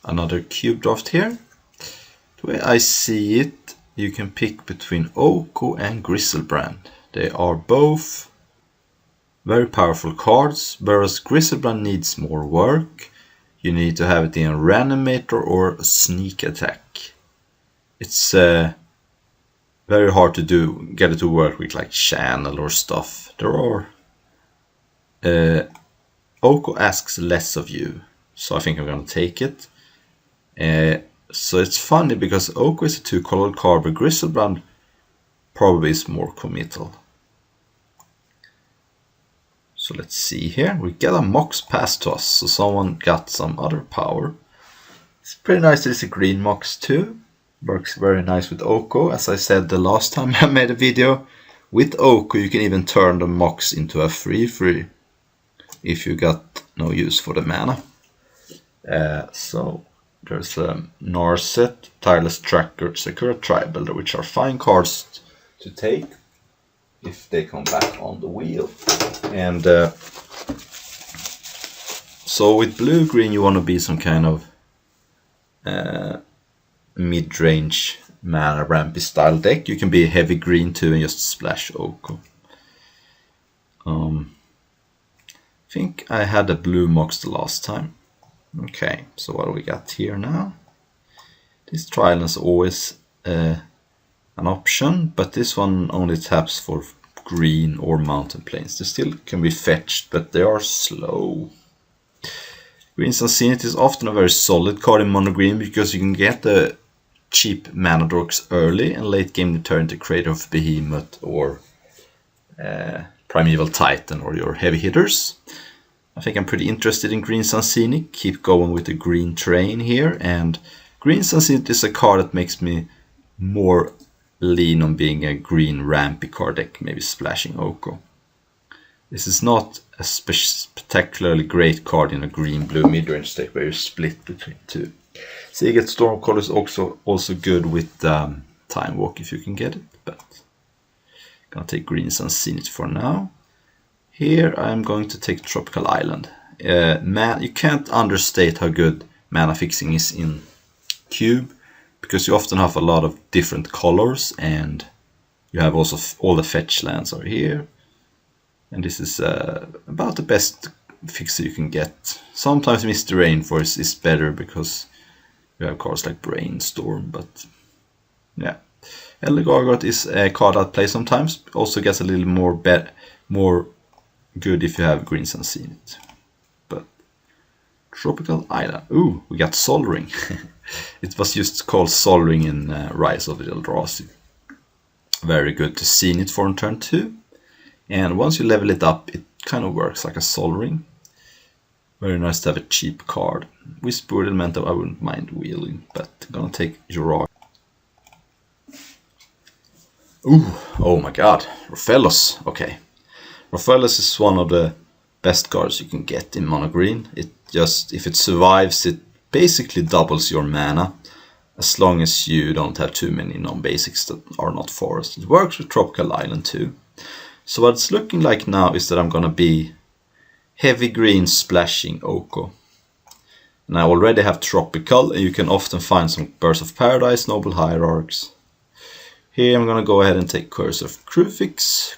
another cube draft here. The way I see it, you can pick between Oko and Griselbrand. They are both very powerful cards, whereas Griselbrand needs more work. You need to have it in a Reanimator or Sneak Attack. It's very hard to get it to work with like Channel or stuff. Oko asks less of you, so I think I'm gonna take it. So it's funny because Oko is a 2-color card, but Griselbrand probably is more committal. So let's see here. We get a Mox passed to us, so someone got some other power. It's pretty nice that it's a green Mox too. Works very nice with Oko. As I said the last time I made a video, with Oko you can even turn the Mox into a 3/3 if you got no use for the mana. So there's Narset, Tireless Tracker, Sakura Tribal, which are fine cards to take if they come back on the wheel. And so with blue-green you want to be some kind of mid-range mana rampy style deck. You can be a heavy green too and just splash Oko. I think I had a blue Mox the last time. Okay, so what do we got here now? This trial is always an option, but this one only taps for green or mountain plains. They still can be fetched, but they are slow. Green's Unsanity is often a very solid card in mono green because you can get the cheap mana dorks early and late game you turn to Creator of Behemoth or Primeval Titan or your heavy hitters. I think I'm pretty interested in Green Sunscenic. Keep going with the green train here, and Green Sunscenic is a card that makes me more lean on being a green rampy card deck, maybe splashing Oko. This is not a spectacularly great card in a green-blue midrange deck where you're split between two. Seagate Stormcaller is also good with Time Walk if you can get it, but I'm gonna take Green Sunscenic for now. Here I'm going to take Tropical Island. You can't understate how good mana fixing is in Cube, because you often have a lot of different colors, and you have also all the fetch lands are here. And this is about the best fixer you can get. Sometimes Mr. Rainforest is better because you have cards like Brainstorm, but yeah. Elder Gargot is a card I'll play sometimes. Also gets a little more good if you have Green Sunscenic. But Tropical Island. Ooh, we got Sol Ring. It was just called Sol Ring in Rise of the Eldrazi. Very good to see it for on turn 2. And once you level it up, it kind of works like a Sol Ring. Very nice to have a cheap card. Whispered Elemental I wouldn't mind wheeling, but I'm gonna take Jurag. Ooh, oh my god, Rofellos. Okay. Rofellos is one of the best cards you can get in mono green. It just, if it survives, it basically doubles your mana, as long as you don't have too many non-basics that are not forest. It works with Tropical Island too. So what it's looking like now is that I'm gonna be heavy green splashing Oko. And I already have Tropical, and you can often find some Birds of Paradise, Noble Hierarchs. Here I'm gonna go ahead and take Course of Crufix.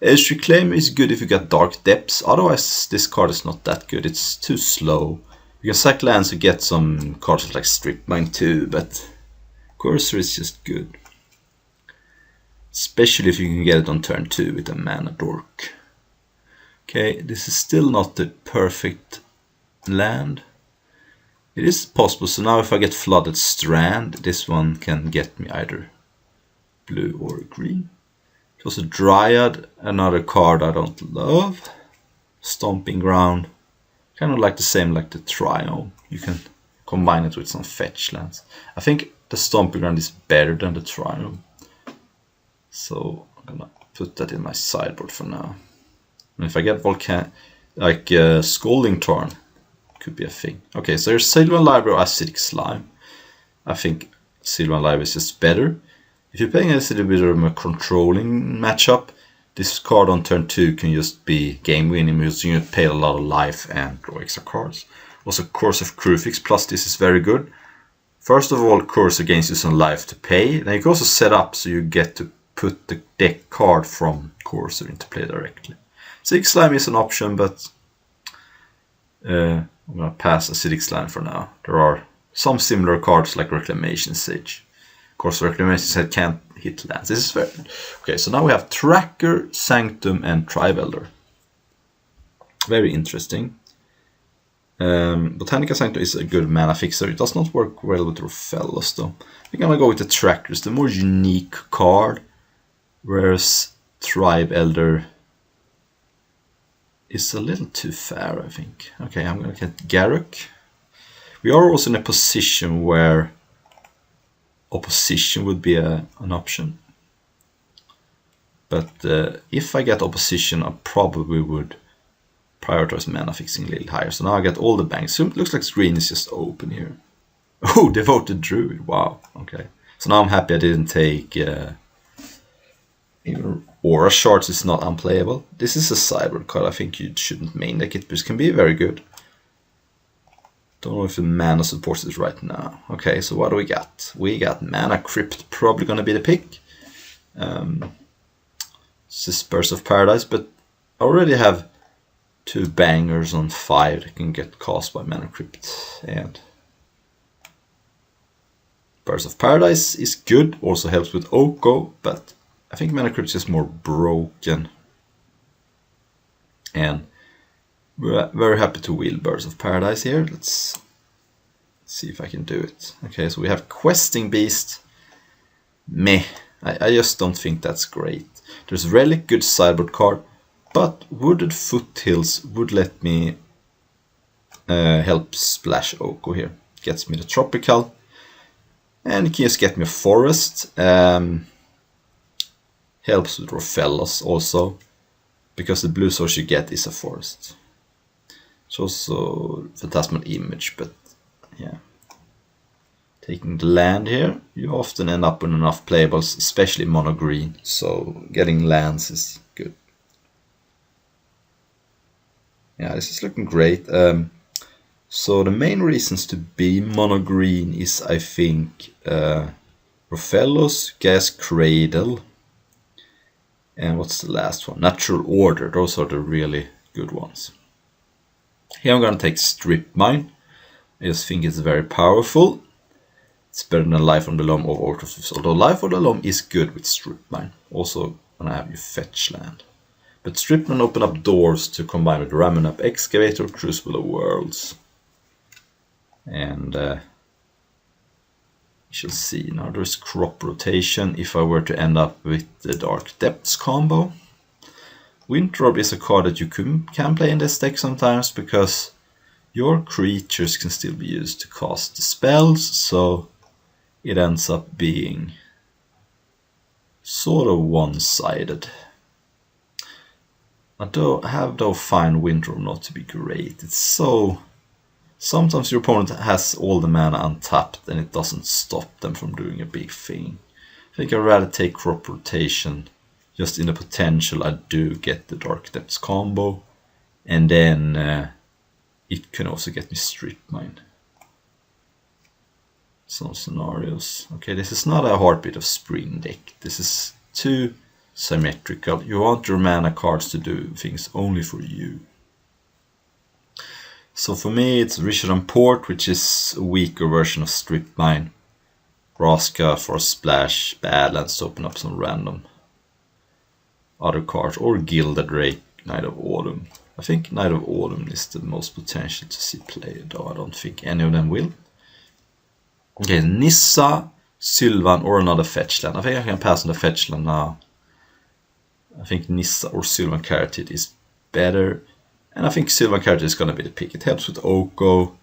Edge Reclaimer is good if you got Dark Depths, otherwise this card is not that good, it's too slow. You can sack lands to get some cards like Strip Mine too, but Cursor is just good. Especially if you can get it on turn 2 with a mana dork. Okay, this is still not the perfect land. It is possible, so now if I get Flooded Strand, this one can get me either blue or green. It was a Dryad, another card I don't love. Stomping Ground, kind of like the same like the Triome. You can combine it with some fetch lands. I think the Stomping Ground is better than the Triome. So I'm gonna put that in my sideboard for now. And if I get Scalding Tarn, could be a thing. Okay, so there's Sylvan Library or Acidic Slime. I think Sylvan Library is just better. If you're playing a little bit of a controlling matchup, This card on turn 2 can just be game winning because you pay a lot of life and draw extra cards. Also, Course of Crucifix plus this is very good. First of all, Course gains you some life to pay. Then you can also set up so you get to put the deck card from Courser into play directly. Acidic Slime is an option, but I'm going to pass Acidic Slime for now. There are some similar cards like Reclamation Sage. Of course, Reclamation Sage can't hit lands. This is very okay. So now we have Tracker, Sanctum, and Tribe Elder. Very interesting. Botanica Sanctum is a good mana fixer. It does not work well with Rofellos though. I think I'm gonna go with the Tracker. It's the more unique card, whereas Tribe Elder is a little too fair, I think. Okay, I'm gonna get Garruk. We are also in a position where opposition would be an option. But if I get opposition, I probably would prioritize mana fixing a little higher. So now I get all the banks. So it looks like green is just open here. Oh, Devoted Druid. Wow. Okay. So now I'm happy I didn't take even Aura Shards is not unplayable. This is a sideboard card. I think you shouldn't main deck it, but it can be very good. Don't know if the mana supports it right now. Okay, so what do we got? We got Mana Crypt, probably gonna be the pick. This is Birds of Paradise, but I already have 2 bangers on 5 that can get cast by Mana Crypt. And Birds of Paradise is good, also helps with Oko, but I think Mana Crypt is just more broken. And we're very happy to wheel Birds of Paradise here. Let's see if I can do it. Okay, so we have Questing Beast. Meh. I just don't think that's great. There's Relic, good sideboard card, but Wooded Foothills would let me help splash Oko here. Gets me the Tropical, and it can just get me a Forest. Helps with Rofellos also, because the blue source you get is a Forest. It's also Phantasmal Image, but yeah. Taking the land here, you often end up with enough playables, especially mono green, so getting lands is good. Yeah, this is looking great. So the main reasons to be mono green is, I think, Rofellos, Gas Cradle, and what's the last one? Natural Order. Those are the really good ones. Here I'm going to take Strip Mine. I just think it's very powerful. It's better than Life on the Loam or Orthos, although Life on the Loam is good with Strip Mine. Also when I have you fetch land. But Strip Mine open up doors to combine with Ramming Up Excavator, Crucible of Worlds. And we shall see. Now there's Crop Rotation if I were to end up with the Dark Depths combo. Winter is a card that you can play in this deck sometimes, because your creatures can still be used to cast the spells, so it ends up being sort of one-sided. I have though find Winter not to be great. It's so... Sometimes your opponent has all the mana untapped and it doesn't stop them from doing a big thing. I think I'd rather take Crop Rotation, just in the potential I do get the Dark Depths combo, and then it can also get me Strip Mine. Some scenarios. Okay, this is not a Heartbeat of Spring deck. This is too symmetrical. You want your mana cards to do things only for you. So for me it's Rishadan Port, which is a weaker version of Strip Mine. Vraska for a splash, Badlands to open up some random other cards, or Gilded Drake, Knight of Autumn. I think Knight of Autumn is the most potential to see play, though I don't think any of them will. Okay, Nissa, Sylvan, or another fetchland. I think I can pass on the fetchland now. I think Nissa or Sylvan Carotid is better. And I think Sylvan Carotid is going to be the pick. It helps with Oko.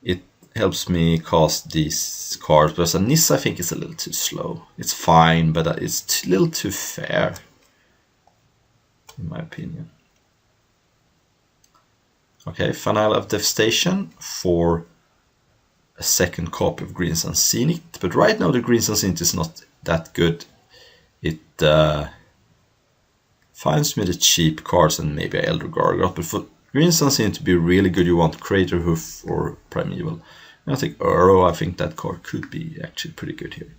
It helps me cast these cards. But Nissa I think is a little too slow. It's fine, but it's a little too fair, in my opinion. Okay, Final of Devastation for a second copy of Green Sun Scenic. But right now the Green Sun Scenic is not that good. It finds me the cheap cards and maybe Elder Gargoyle, but for Green Sun seem to be really good. You want Crater Hoof or Primeval. And I think Uro, I think that card could be actually pretty good here.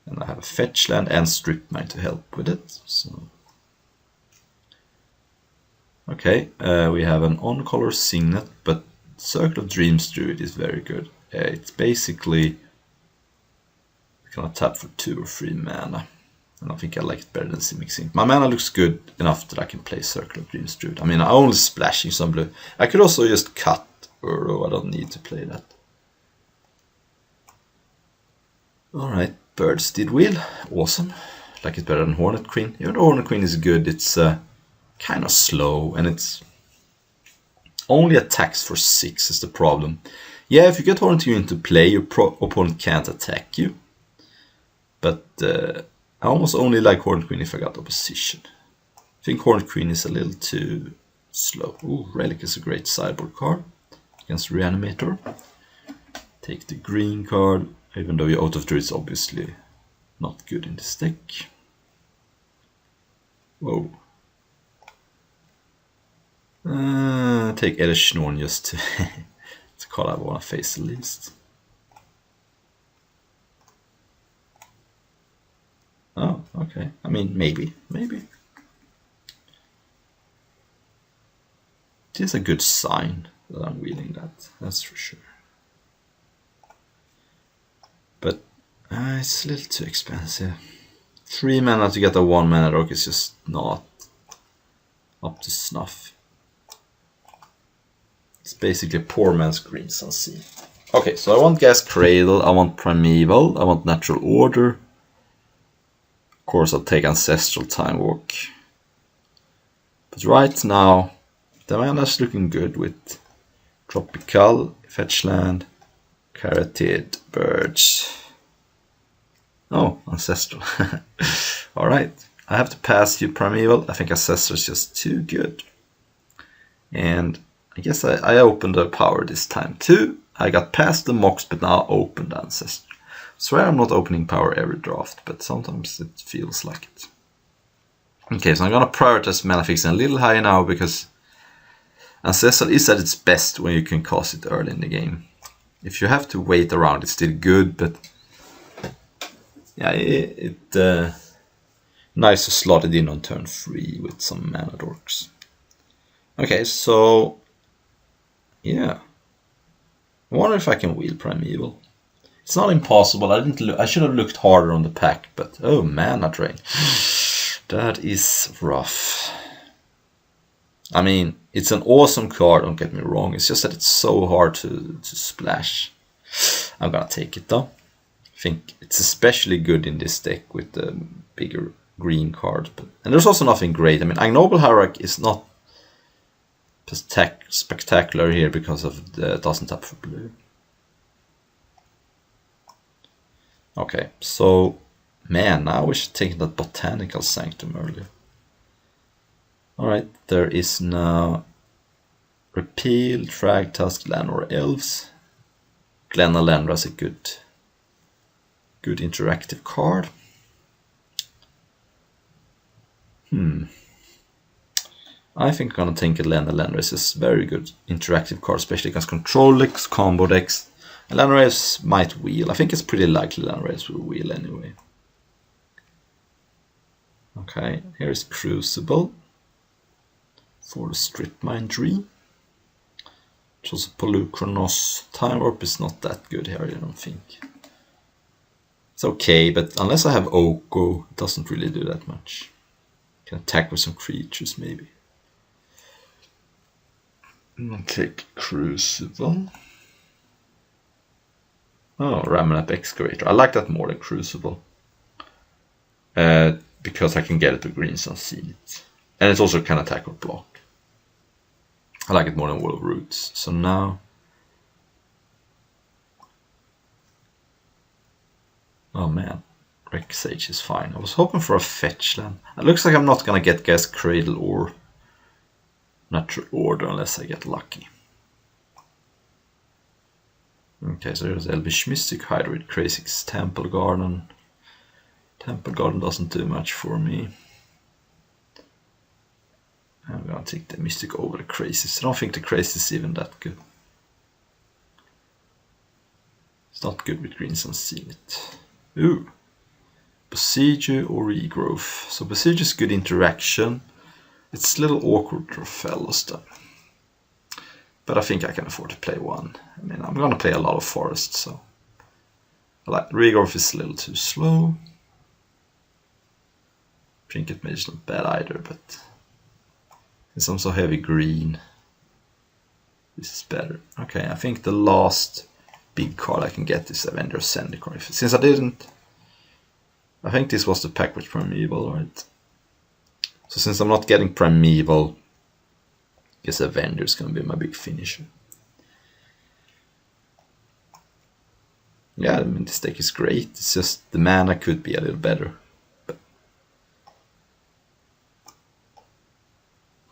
And I have a fetch land and strip mine to help with it. So okay, we have an on-color Signet, but Circle of Dreams Druid is very good. It's basically gonna tap for 2 or 3 mana. And I think I like it better than Simic Sync. My mana looks good enough that I can play Circle of Dreams Druid. I mean, I'm only splashing some blue. I could also just cut Uro, I don't need to play that. Alright, Birds did wheel. Awesome. Like it better than Hornet Queen. Even though Hornet Queen is good, it's kind of slow and it's only attacks for 6 is the problem. Yeah, if you get Hornet Queen into play, your opponent can't attack you. But I almost only like Hornet Queen if I got opposition. I think Hornet Queen is a little too slow. Ooh, Relic is a great sideboard card against Reanimator. Take the green card, even though your Out of Druid is obviously not good in this deck. Whoa. Take Elish Norn just to it's a card I want to face the least. Oh, okay. I mean, maybe. It is a good sign that I'm wheeling that, that's for sure. But it's a little too expensive. 3 mana to get a 1 mana rock is just not up to snuff. It's basically poor man's Green Sun Sea. Okay, so I want Gas Cradle, I want Primeval, I want Natural Order. Of course, I'll take Ancestral Time Walk. But right now, the mana's looking good with Tropical, Fetchland, Carotid, Birds. Oh, Ancestral. Alright, I have to pass you Primeval. I think Ancestral is just too good. And I guess I opened the power this time too. I got past the Mox, but now opened Ancestral. I swear I'm not opening power every draft, but sometimes it feels like it. Okay, so I'm gonna prioritize Malefix a little higher now because Ancestral is at its best when you can cast it early in the game. If you have to wait around, it's still good, but yeah, nice to slot it in on turn 3 with some mana dorks. Okay, so yeah, I wonder if I can wheel Primeval. It's not impossible. I should have looked harder on the pack, but oh, mana drain. That is rough. I mean, it's an awesome card, don't get me wrong. It's just that it's so hard to splash. I'm gonna take it though. I think it's especially good in this deck with the bigger green cards. And there's also nothing great. I mean, Ignoble Hierarch is not spectacular here because of the doesn't tap for blue. Okay, so man, now we should take that Botanical Sanctum earlier. Alright, there is now Repeal, Thragtusk, Llanowar Elves. Glenalandra is a good interactive card. I think I'm gonna think Glenalandra is a very good interactive card, especially against control decks, combo decks. Llanowar Elves might wheel. I think it's pretty likely Llanowar Elves will wheel anyway. Okay, here is Crucible for the Strip Mine Tree. Which also Polukranos. Time Warp is not that good here, I don't think. It's okay, but unless I have Oko, it doesn't really do that much. Can attack with some creatures maybe. I'll take Crucible. Oh, Ramanap Excavator. I like that more than Crucible. Because I can get it to Green Sun Sea. And it's also can attack or block. I like it more than Wall of Roots. So now... Oh man, Wreck Sage is fine. I was hoping for a fetch land. It looks like I'm not gonna get Gas Cradle or Natural Order unless I get lucky. Okay, so there's Elvish Mystic, Hydroid, Crazix, Temple Garden. Temple Garden doesn't do much for me. I'm gonna take the Mystic over the Crazies. I don't think the Crazies is even that good. It's not good with Green Sun Zenith. Ooh. Besiege or Regrowth. So Besiege is good interaction. It's a little awkward to Rofellos then. But I think I can afford to play one. I mean, I'm gonna play a lot of Forest, so... Regrowth is a little too slow. Trinket Mage is not bad either, but... Since I'm so heavy green, this is better. Okay, I think the last big card I can get is Avenger Zendikar. Since I didn't... I think this was the pack with Primeval, right? So since I'm not getting Primeval, I guess Avenger is going to be my big finisher. Yeah, I mean, this deck is great. It's just the mana could be a little better. But...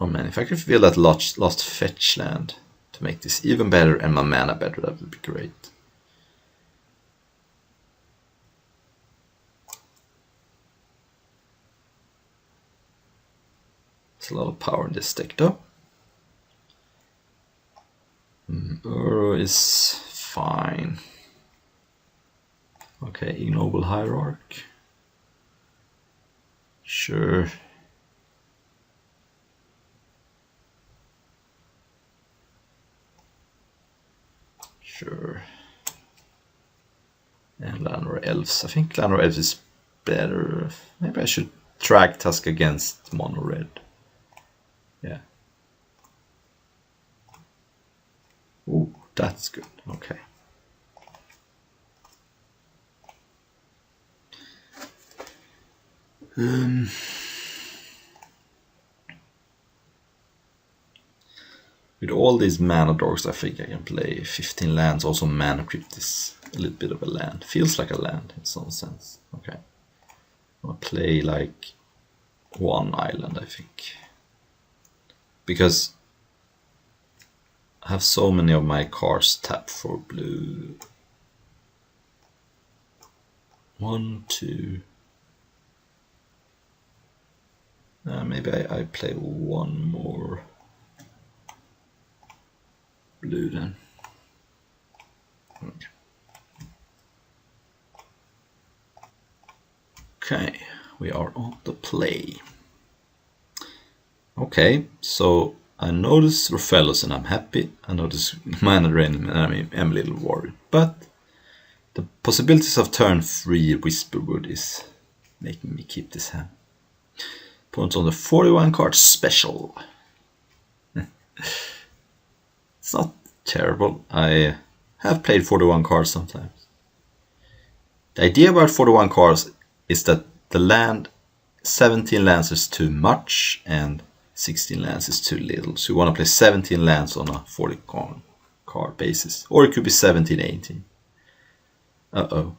Oh man, if I could feel that lost fetch land to make this even better and my mana better, that would be great. There's a lot of power in this deck though. Uro is fine. Okay, Ignoble Hierarch. Sure. Sure. And Llanowar Elves. I think Llanowar Elves is better. Maybe I should track Tusk against Mono Red. Yeah. Ooh, that's good. Okay. With all these mana dorks, I think I can play 15 lands. Also, Mana Crypt is a little bit of a land. Feels like a land in some sense. Okay. I'm gonna play like one island, I think. Because I have so many of my cards tapped for blue. 1, 2. Maybe I play one more blue then. Okay, we are on the play. Okay, so I notice Rofellos and I'm happy. I notice Mana Drain and I'm a little worried. But the possibilities of turn 3 Whisperwood is making me keep this hand. Points on the 41 card special. It's not terrible. I have played 41 cards sometimes. The idea about 41 cards is that the land, 17 lands is too much and 16 lands is too little. So you want to play 17 lands on a 40 card basis. Or it could be 17, 18. Uh-oh.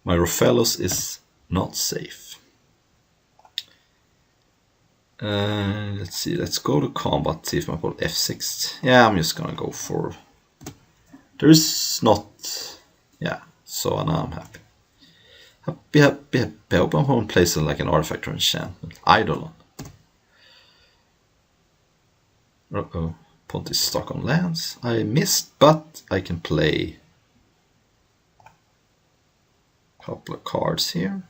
My Rofellos is not safe. Let's see, let's go to combat, see if I put F6. Yeah, I'm just gonna go for... There's not... Yeah, so now I'm happy. Happy. I hope I'm home place like an artifact or enchantment. Eidolon. Uh-oh. Pont is stuck on lands. I missed, but I can play a couple of cards here.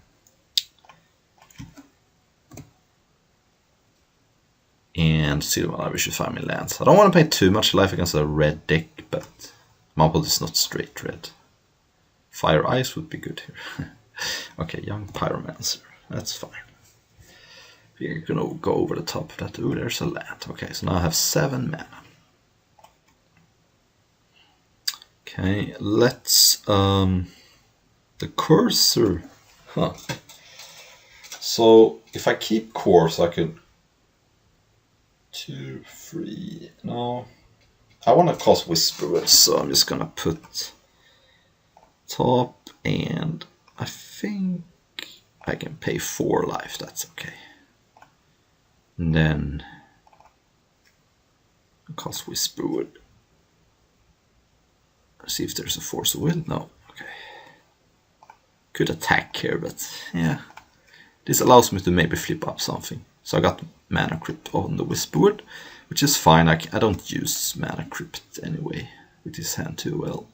And see what we should find me lands. I don't want to pay too much life against a red deck, but Marble is not straight red. Fire Ice would be good here. Okay, Young Pyromancer. That's fine. We're gonna go over the top of that. Ooh, there's a land. Okay, so now I have 7 mana. Okay, let's the cursor. Huh. So if I keep course, I could 2, 3. No, I want to cast Whisperwood, so I'm just gonna put top, and I think I can pay 4 life. That's okay. And then cast Whisperwood. See if there's a Force of Will. No. Okay. Could attack here, but yeah. This allows me to maybe flip up something. So I got Mana Crypt on the Whisperwood, which is fine. I don't use Mana Crypt anyway with his hand too well.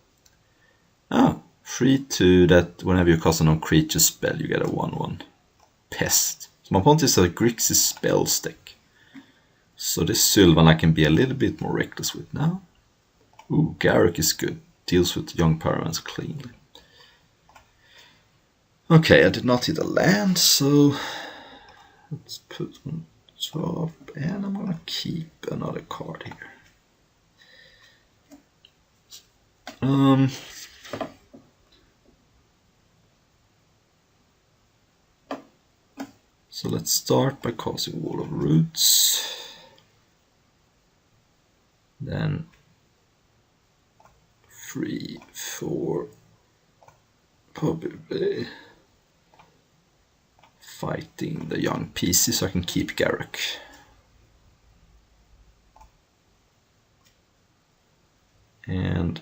Oh, 3/2 that whenever you cast a non-creature spell, you get a 1/1 pest. So my opponent is a Grixis spells deck. So this Sylvan I can be a little bit more reckless with now. Ooh, Garruk is good. Deals with young Paramount cleanly. Okay, I did not hit a land, so let's put on top, and I'm gonna keep another card here. So let's start by casting Wall of Roots. Then 3, 4, probably fighting the young PC so I can keep Garruk. And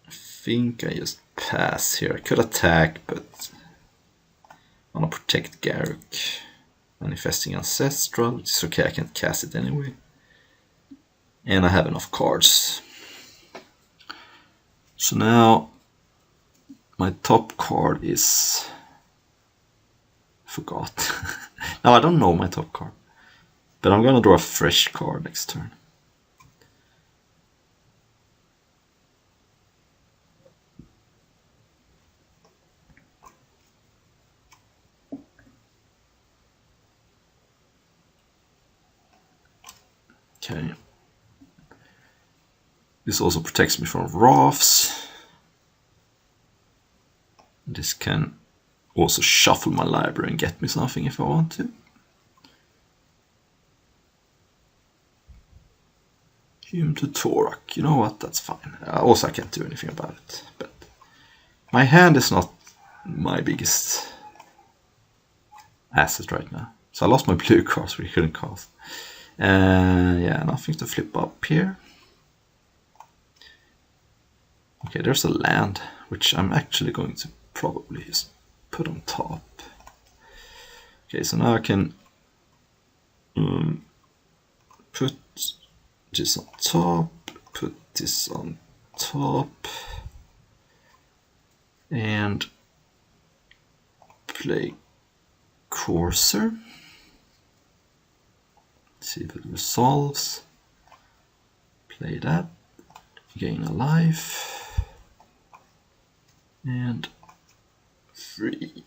I think I just pass here. I could attack, but I want to protect Garruk. Manifesting Ancestral, which is okay, I can cast it anyway. And I have enough cards. So now my top card is... forgot. Now I don't know my top card. But I'm gonna draw a fresh card next turn. Okay. This also protects me from Wraths. This can also shuffle my library and get me something if I want to. Hume to Torak. You know what? That's fine. Also, I can't do anything about it. But my hand is not my biggest asset right now. So I lost my blue cards we couldn't cast. Yeah, nothing to flip up here. Okay, there's a land, which I'm actually going to probably just put on top. Okay, so now I can put this on top, put this on top, and play Courser. See if it resolves. Play that, gain a life. And 3,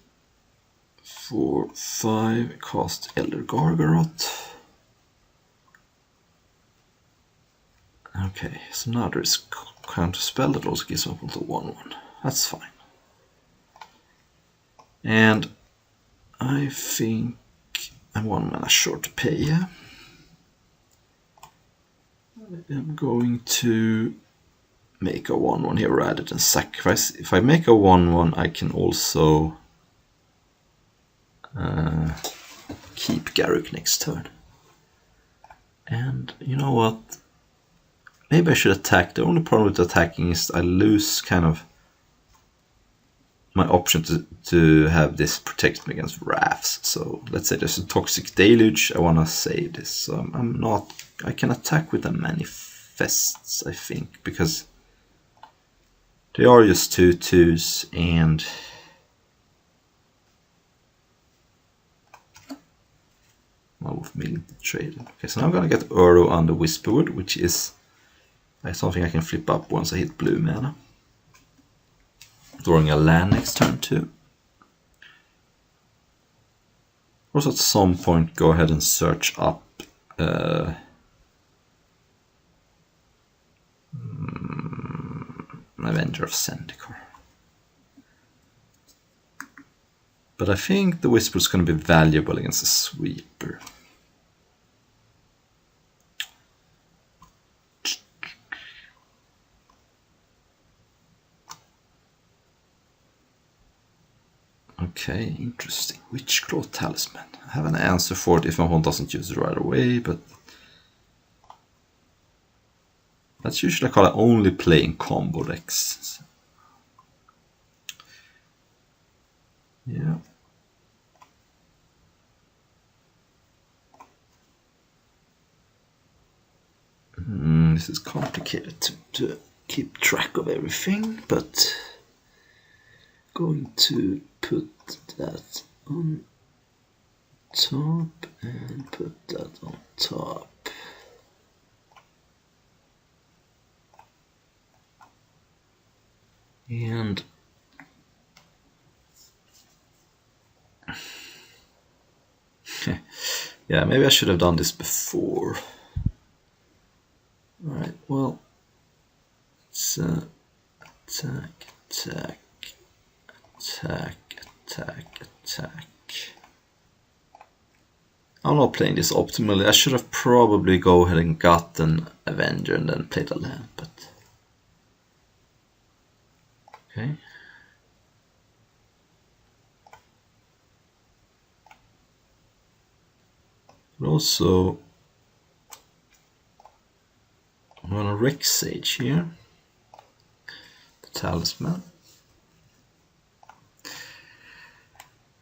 4, 5, cast Elder Gargaroth. Okay, so now there's counter spell that also gives up until 1/1. That's fine. And I think I'm 1 mana short to pay, yeah. I'm going to make a 1/1 here rather than sacrifice. If I make a 1/1, I can also keep Garruk next turn. And you know what? Maybe I should attack. The only problem with attacking is I lose kind of my option to have this protect me against Wraths. So let's say there's a Toxic Deluge. I want to save this. So I'm not... I can attack with the Manifests, I think, because they are just 2/2s and... with million trade. Okay, so now I'm gonna get Uro on the Whisperwood, which is something I can flip up once I hit blue mana. Drawing a land next turn too. Also at some point go ahead and search up Avenger of Zendikar. But I think the Whisper is going to be valuable against a Sweeper. Okay, interesting. Witchclaw Talisman. I have an answer for it if my opponent doesn't use it right away, but that's usually a card I only play in combo decks. Yeah. This is complicated to keep track of everything, but going to put that on top and put that on top. And yeah, maybe I should have done this before. Alright, well, let's attack, attack, attack, attack, attack. I'm not playing this optimally. I should have probably go ahead and got an Avenger and then played a land, but okay. But also, I'm gonna Rex Sage here. The Talisman.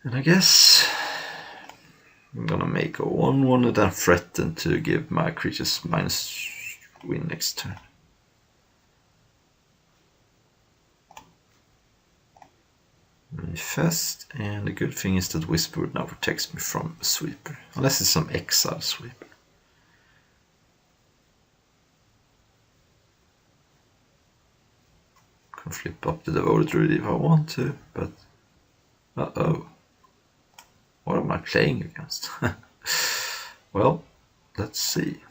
And I guess I'm gonna make a 1/1 and then threaten to give my creatures -win next turn. Manifest, and the good thing is that Whisper now protects me from a sweeper, unless it's some exile sweeper. Can flip up the Devoted Druid if I want to, but uh-oh. What am I playing against? Well, let's see.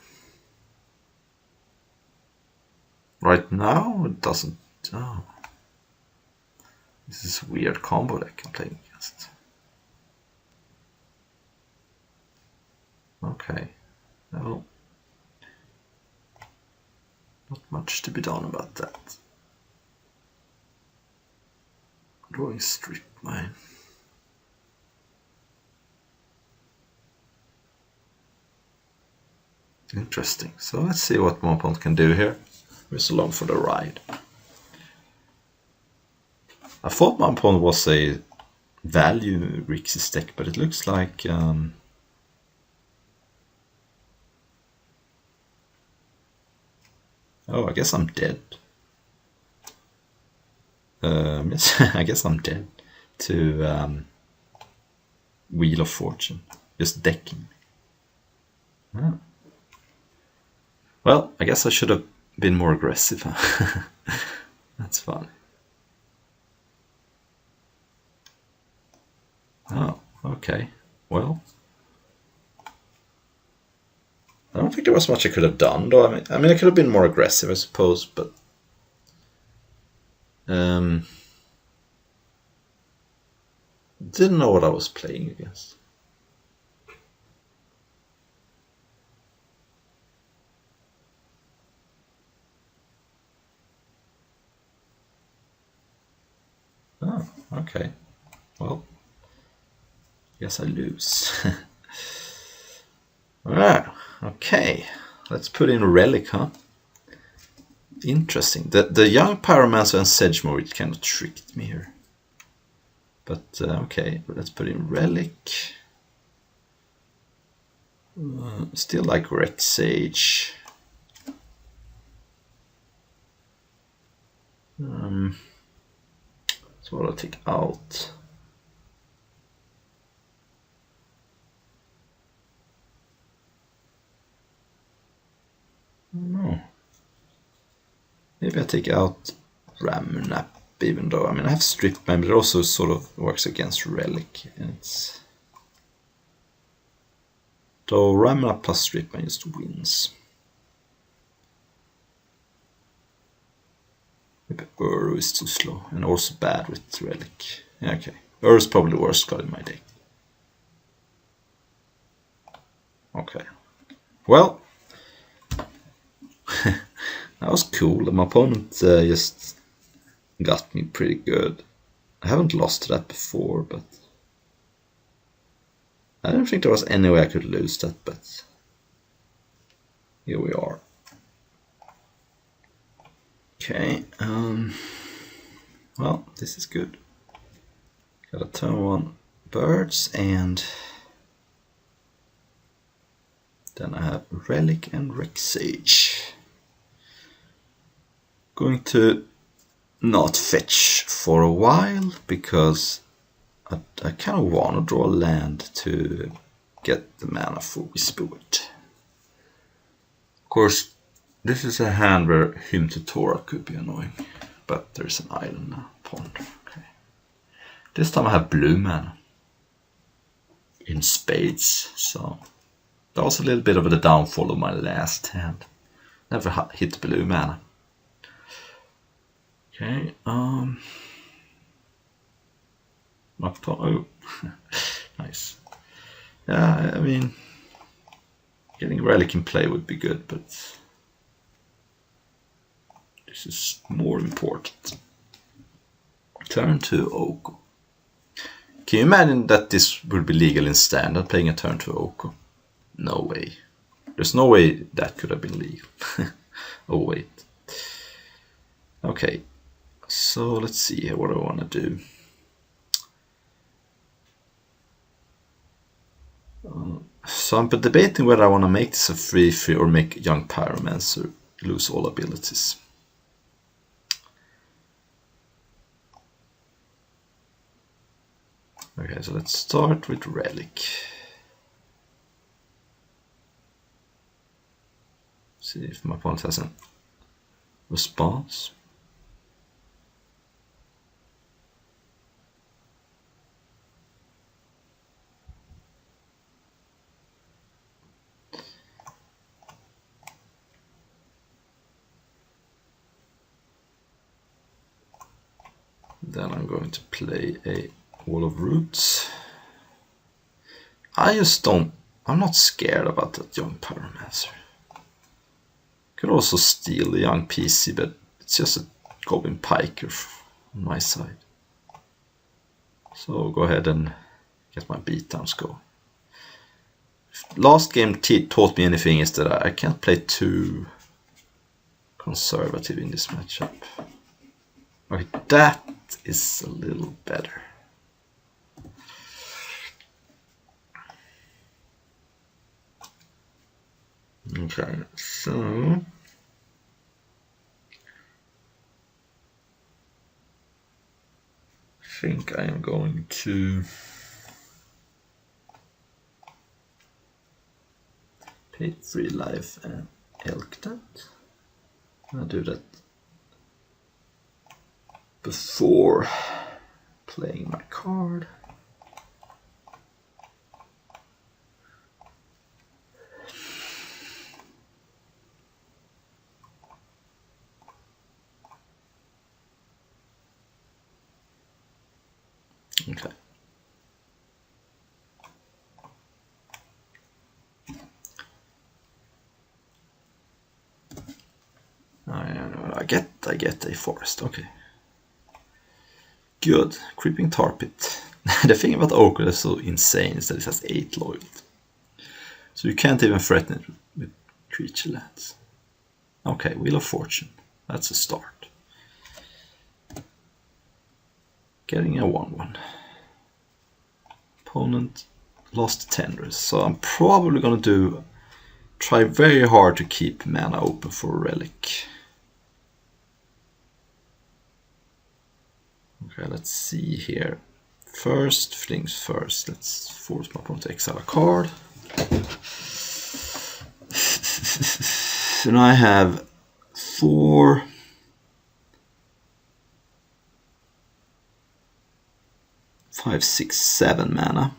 Right now it doesn't. Oh. This is a weird combo that I can play against. Okay. Well, not much to be done about that. Drawing Strip Mine. Interesting. So let's see what my opponent can do here. We're so long for the ride. I thought my opponent was a value Grixis deck, but it looks like oh, I guess I'm dead. Yes, I guess I'm dead to Wheel of Fortune. Just decking. Oh. Well, I guess I should have been more aggressive. That's fun. Oh, okay. Well, I don't think there was much I could have done, though. I mean, I could have been more aggressive, I suppose, but didn't know what I was playing against. Oh, okay. Well, guess I lose. Ah, okay. Let's put in a Relic, huh? Interesting. The young Pyromancer and Sedgemoor, it kind of tricked me here. But okay, let's put in Relic. Still like Rex Sage. So what I'll take out. No. Maybe I take out Ramnap, even though, I mean, I have Strip Mine, but it also sort of works against Relic. And it's... Though Ramnap plus Strip Mine just wins. Maybe Uru is too slow, and also bad with Relic. Yeah, okay. Uru is probably the worst card in my deck. Okay. Well, that was cool. My opponent just got me pretty good. I haven't lost to that before, but I don't think there was any way I could lose that, but here we are. Okay, well, this is good. Got a turn 1 birds, and then I have Relic and Rexage. Going to not fetch for a while because I kind of want to draw a land to get the mana for Whisperwood. Of course, this is a hand where Hymn to Torah could be annoying, but there's an island now. Ponder. Okay. This time I have blue mana in spades, so that was a little bit of the downfall of my last hand. Never hit blue mana. Okay, oh, nice. Yeah, I mean, getting Relic in play would be good, but this is more important. Turn 2 Oko. Can you imagine that this would be legal in Standard, playing a turn 2 Oko? No way. There's no way that could have been legal. Oh wait. Okay, so let's see here what I want to do. So I'm debating whether I want to make this a 3/3 or make Young Pyromancer lose all abilities. Okay, so let's start with Relic. See if my opponent has a response. Then I'm going to play a Wall of Roots. I'm not scared about that Young Pyromancer. Could also steal the Young PC, but it's just a Goblin Piker on my side. So go ahead and get my beatdowns going. Last game taught me anything is that I can't play too conservative in this matchup. Okay, that is a little better. Okay, so I think I am going to pay 3 life and elk that. I'll do that before playing my card. Okay. I get a forest. Okay. Good. Creeping Tar Pit. The thing about Ochre that's so insane is that it has 8 loyalty. So you can't even threaten it with creature lands. Okay, Wheel of Fortune. That's a start. Getting a 1/1. Opponent lost Tendrils, so I'm probably gonna try very hard to keep mana open for a Relic. Okay, let's see here. First things first, let's force my opponent to exile a card. And I have 4, 5, 6, 7 mana.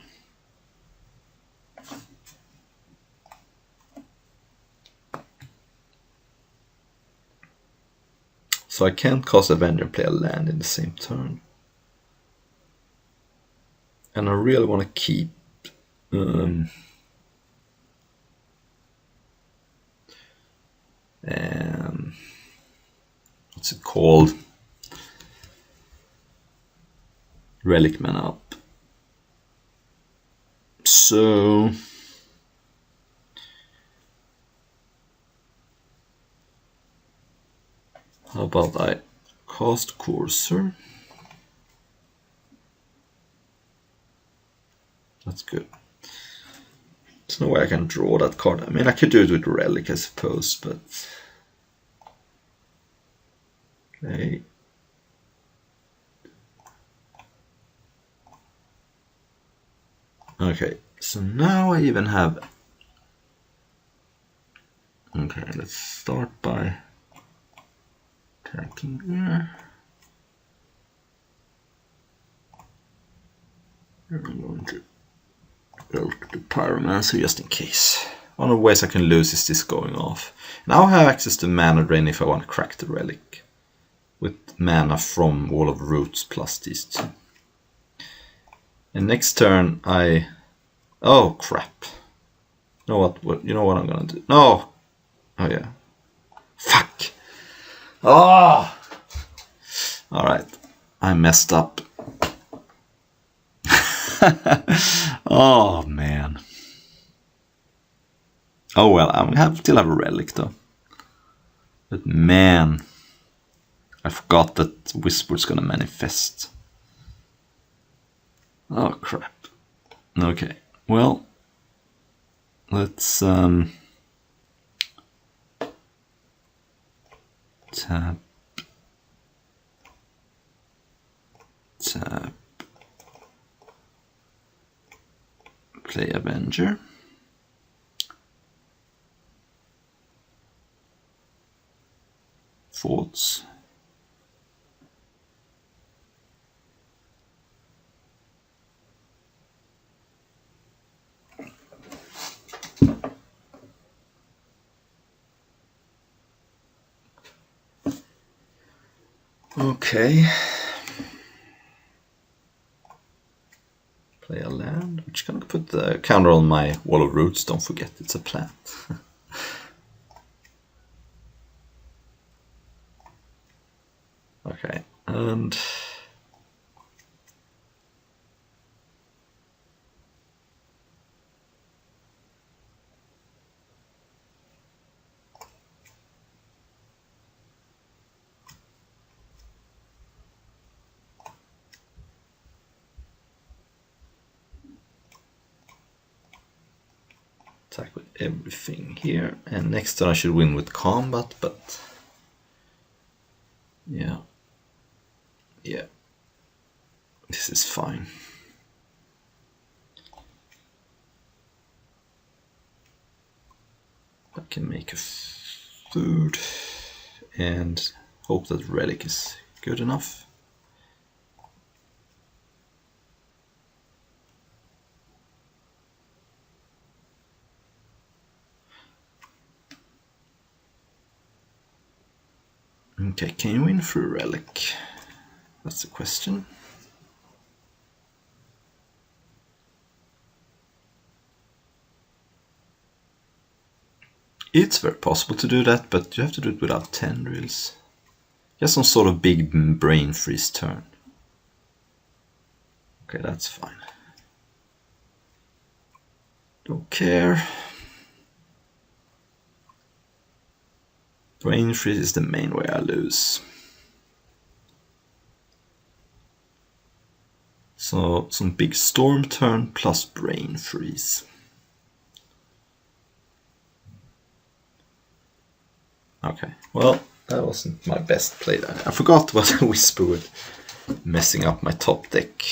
So I can't cast Avenger and play a land in the same turn. And I really want to keep what's it called? Relic mana up. So how about I cast Courser? That's good. There's no way I can draw that card. I mean, I could do it with Relic, I suppose, but... Okay. Okay, so now I even have... Okay, let's start by attacking here. I'm going to Elk the Pyromancer just in case. One of the ways I can lose is this going off. Now I have access to mana drain if I want to crack the Relic. With mana from Wall of Roots plus these two. And next turn I... Oh crap. You know what? You know what I'm gonna do? No! Oh yeah. Fuck! Oh! Alright. I messed up. Oh man. Oh well, I still have a Relic though. But man, I forgot that Whisper's gonna manifest. Oh crap. Okay, well, let's tap, play Avenger. Thoughts. Okay. Play a land, which can put the counter on my Wall of Roots. Don't forget, it's a plant. Okay, and attack with everything here. And next turn I should win with combat, but yeah. Yeah. This is fine. I can make a food and hope that Relic is good enough. Okay, can you win through Relic? That's the question. It's very possible to do that, but you have to do it without tendrils. Just some sort of big brain freeze turn. Okay, that's fine. Don't care. Brain freeze is the main way I lose. So some big storm turn plus brain freeze. Okay, well, that wasn't my best play there. I forgot what Whisper would messing up my top deck.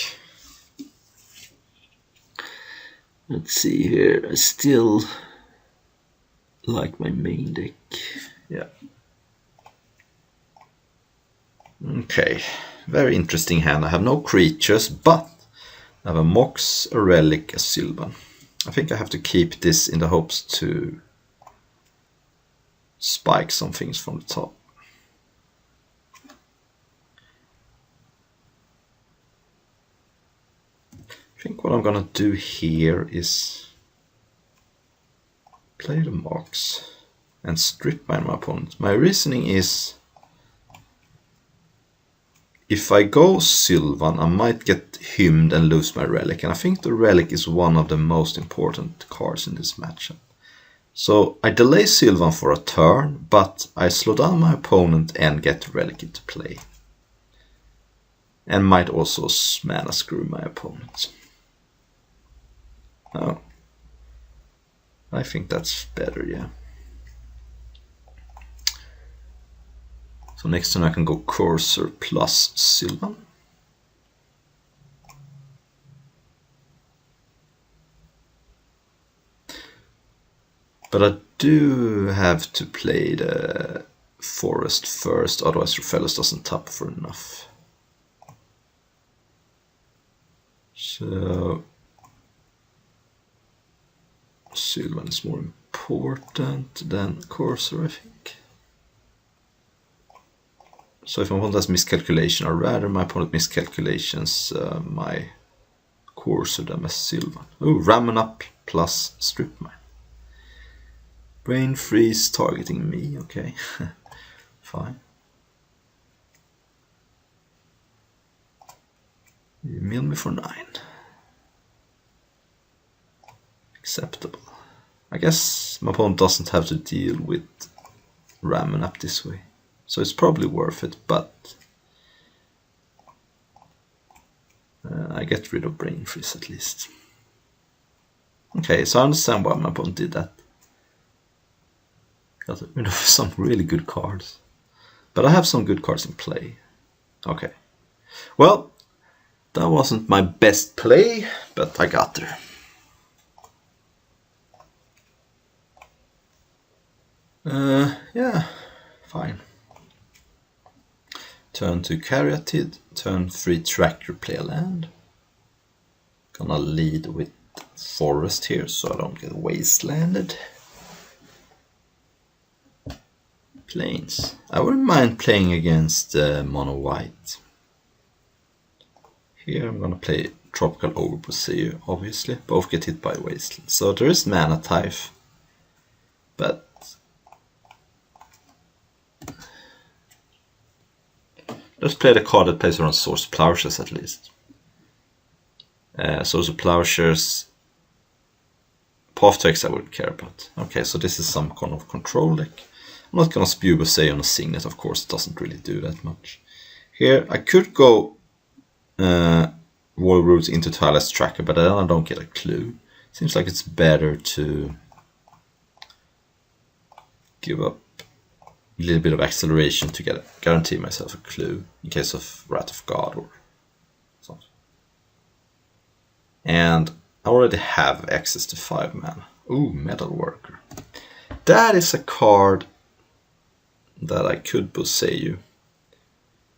Let's see here, I still like my main deck. Yeah. Okay, very interesting hand. I have no creatures, but I have a Mox, a Relic, a Sylvan. I think I have to keep this in the hopes to spike some things from the top. I think what I'm gonna do here is play the Mox and strip mine my opponent. My reasoning is if I go Sylvan, I might get hymned and lose my Relic, and I think the Relic is one of the most important cards in this matchup. So I delay Sylvan for a turn, but I slow down my opponent and get Relic into play. And might also mana screw my opponent. Oh, I think that's better, yeah. So next turn I can go Courser plus Sylvan. But I do have to play the Forest first, otherwise Rofellos doesn't tap for enough. So Sylvan is more important than Courser, I think. So if my opponent has miscalculation, or rather my opponent miscalculations my Courser than my Sylvan. Oh, Rammon up plus Strip Mine. Brain freeze targeting me, okay. Fine. You mill me for 9. Acceptable. I guess my opponent doesn't have to deal with ramming up this way. So it's probably worth it, but I get rid of brain freeze at least. Okay, so I understand why my opponent did that. Got rid of some really good cards. But I have some good cards in play. Okay. Well, that wasn't my best play, but I got there. Yeah, fine. Turn 2 Caryatid, turn 3 Tracker, play a land. Gonna lead with Forest here so I don't get wastelanded. Plains. I wouldn't mind playing against mono white. Here I'm gonna play Tropical Overpossessor, obviously. Both get hit by Wasteland. So there is Mana Tithe. But let's play the card that plays around Source Plowshares at least. Source of Plowshares. Path to X I wouldn't care about. Okay, so this is some kind of control deck. I'm not gonna spew say on a Signet, of course, it doesn't really do that much. Here I could go Wall Roots into Twilight Tracker, but then I don't get a clue. Seems like it's better to give up a little bit of acceleration to guarantee myself a clue in case of Wrath of God or something. And I already have access to 5 mana. Ooh, Metal Worker. That is a card that I could Boseiju.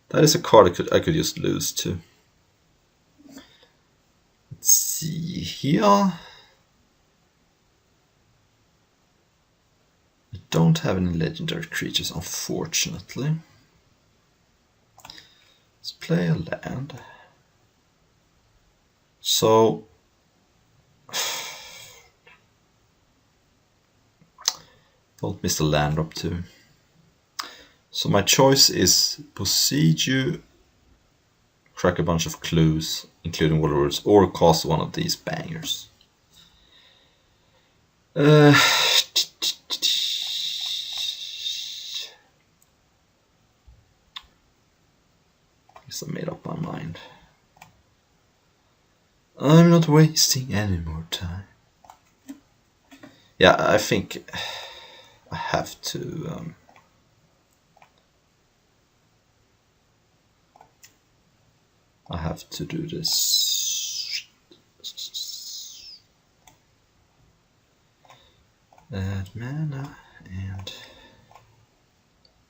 That is a card I could just lose to. Let's see here. I don't have any legendary creatures, unfortunately. Let's play a land. So don't miss the land drop too. So my choice is Boseiju, crack a bunch of clues, including Warlords, or cast one of these bangers. Guess I made up my mind. I'm not wasting any more time. Yeah, I think I have to do this. Add mana and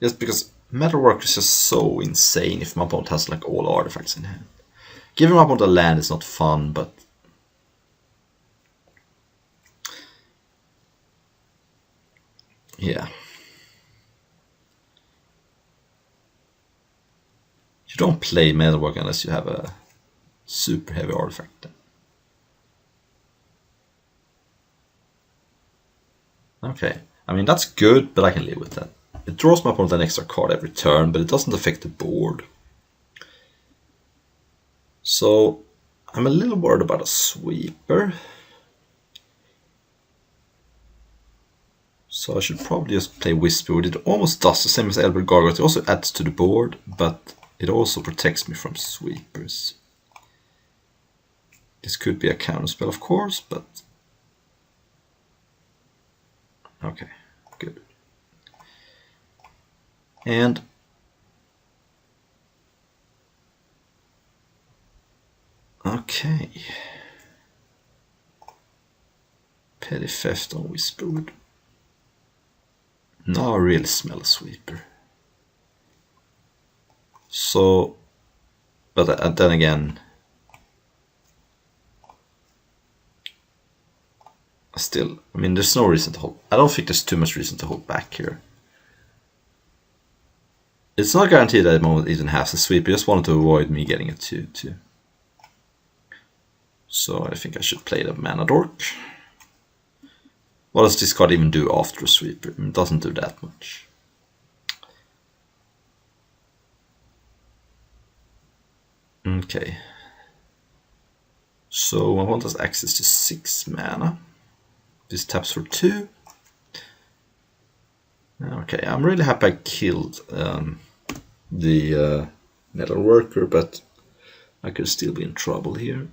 just because Metalwork is just so insane if my opponent has like all artifacts in hand. Giving up on the land is not fun, but yeah. You don't play Metalwork unless you have a super heavy artifact. Okay, I mean that's good, but I can live with that. It draws my opponent an extra card every turn, but it doesn't affect the board. So I'm a little worried about a sweeper. So I should probably just play Whisper. It almost does the same as Elbert Gargoyle. It also adds to the board, but it also protects me from sweepers. This could be a counterspell, of course, but Okay, good. And okay. Petty theft on Whisperwood. Now I really smell a sweeper. So, but then again, still, I mean, there's no reason to hold. I don't think there's too much reason to hold back here. It's not guaranteed that it even has a sweep. I just wanted to avoid me getting a 2-2. So I think I should play the Mana Dork. What does this card even do after a sweeper? It doesn't do that much. Okay. So my opponent has access to 6 mana. This taps for 2. Okay, I'm really happy I killed the Metal Worker, but I could still be in trouble here.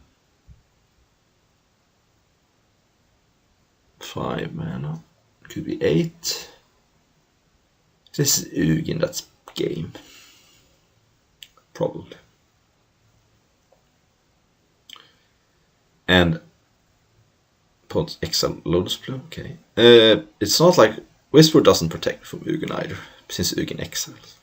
5 mana. Could be 8. This is Ugin, that's game. Probably. And put Exile Lotus Blue, okay. It's not like Whisper doesn't protect from Ugin either, since Ugin exiles.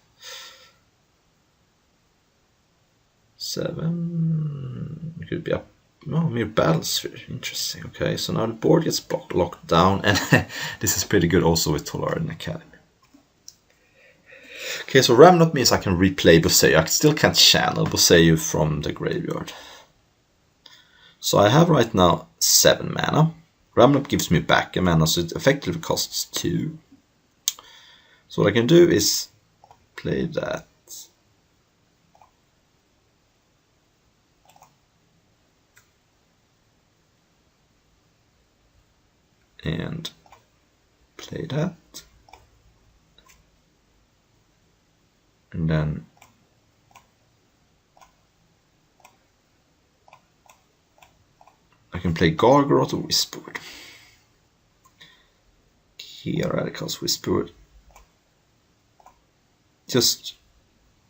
7 could be up. No, mere Battlesphere. Interesting. Okay, so now the board gets locked down, and this is pretty good also with Tolarian Academy. Okay, so Ramnot means I can replay Boseiju. I still can't channel Boseiju from the graveyard. So I have right now 7 mana. Ramnot gives me back a mana, so it effectively costs 2. So what I can do is play that. And play that. And then I can play Gargoyle or Whisperwood. Here Radical's Whisperwood just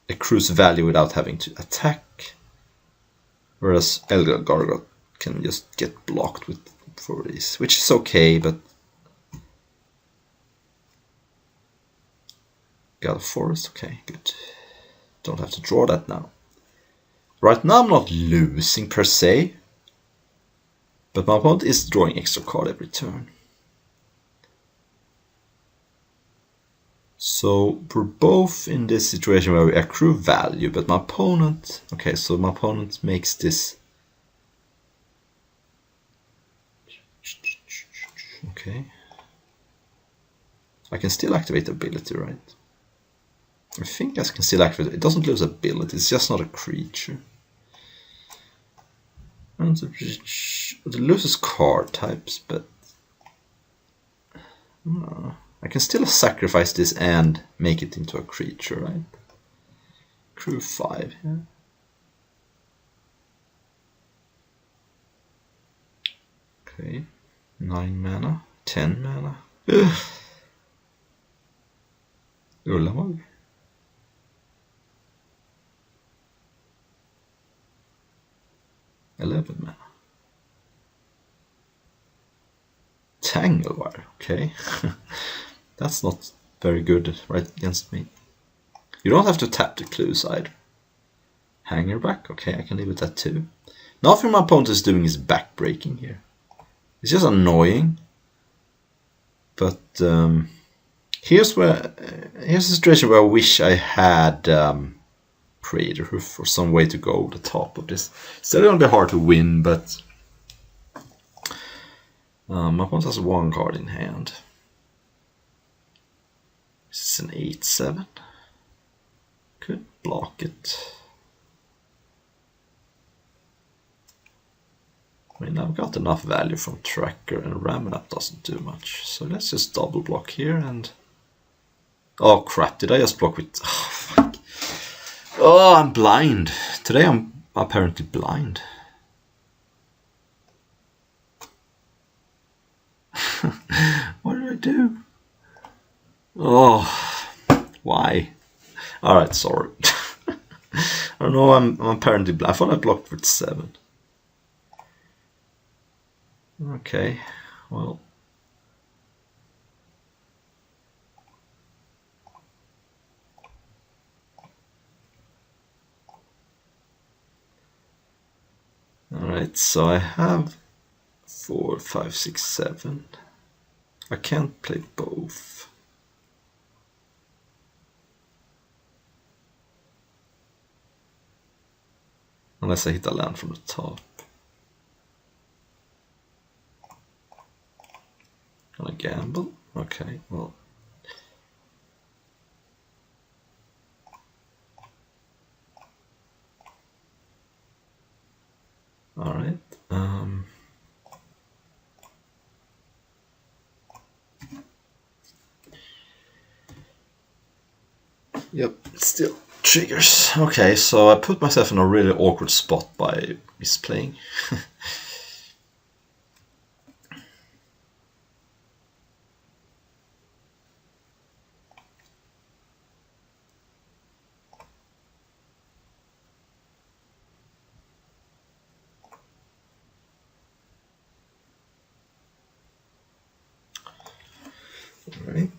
accrues value without having to attack. Whereas Elgar Gargoyle can just get blocked with for this, which is okay, but got a forest, okay, good. Don't have to draw that now. Right now I'm not losing per se, but my opponent is drawing extra card every turn. So we're both in this situation where we accrue value, but my opponent, okay, so my opponent makes this. Okay. I can still activate the ability, right? I think I can still activate it. It doesn't lose ability, it's just not a creature. And it loses card types, but I can still sacrifice this and make it into a creature, right? Crew 5, yeah. Okay, 9 mana, 10 mana. Ulamog. $11 mana. Tanglewire, okay. That's not very good right against me. You don't have to tap the clues either. Hanger back, okay, I can live with that too. Nothing my opponent is doing is backbreaking here. It's just annoying. But here's a situation where I wish I had Creator Hoof or some way to go over the top of this. Still gonna be hard to win, but my opponent has 1 card in hand. This is an 8/7. Could block it. I mean, I've got enough value from Tracker, and ramming up doesn't do much. So let's just double block here and... Oh crap, did I just block with... Oh, fuck. Oh, I'm blind. Today I'm apparently blind. What did I do? Oh, why? Alright, sorry. I don't know, I'm apparently... I thought I blocked with 7. Okay, well... Alright, so I have 4, 5, 6, 7. I can't play both. Unless I hit a land from the top. Gonna gamble? Okay, well... Alright, Yep, still triggers. Okay, so I put myself in a really awkward spot by misplaying. Alright.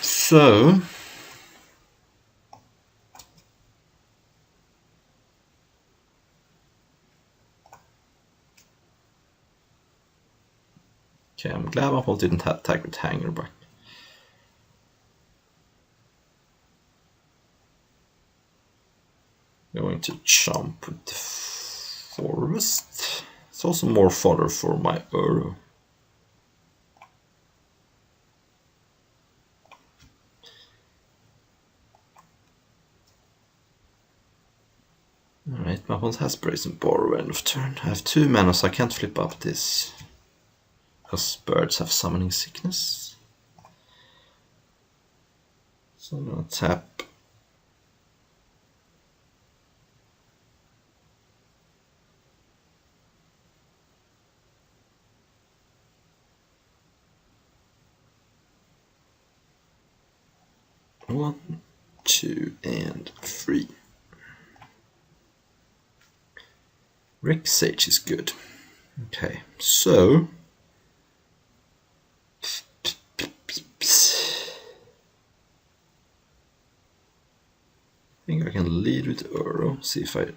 So... Okay, I'm glad my opponent didn't attack with hanger back. Going to jump with the forest. It's also more fodder for my euro. Alright, my opponent has Brazen Borrow end of turn. I have 2 mana, so I can't flip up this. Because birds have summoning sickness. So I'm gonna tap. One, 2, and 3. Rick Sage is good. Okay, so... I think I can lead with Euro, see if I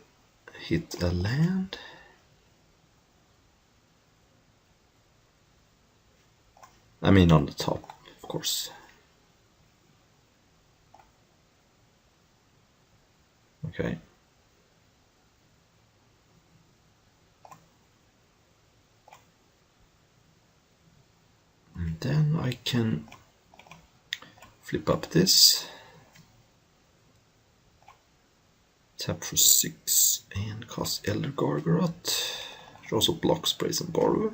hit a land. I mean on the top, of course. Okay. And then I can flip up this. Tap for 6 and cast Elder Gargaroth. It also blocks Brazen Borrower.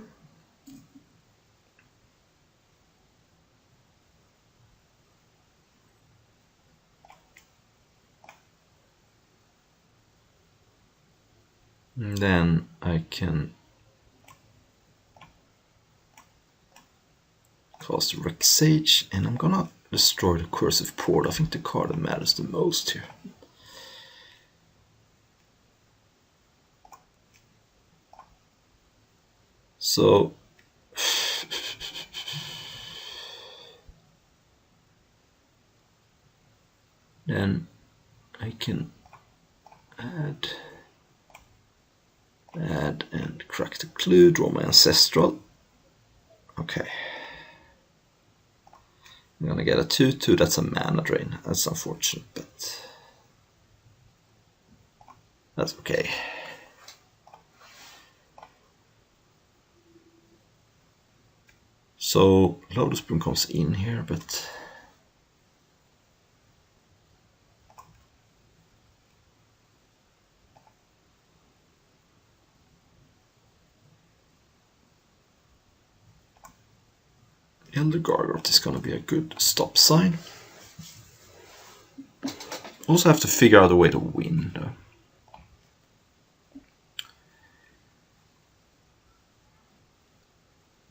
And then I can cast Rick Sage, and I'm gonna destroy the Cursive Port. I think the card that matters the most here. So then I can add and crack the clue, draw my ancestral. Okay. I'm gonna get a 2/2, that's a mana drain. That's unfortunate, but that's okay. So Lotus Bloom comes in here, but Elder Gargant is gonna be a good stop sign. Also have to figure out a way to win though.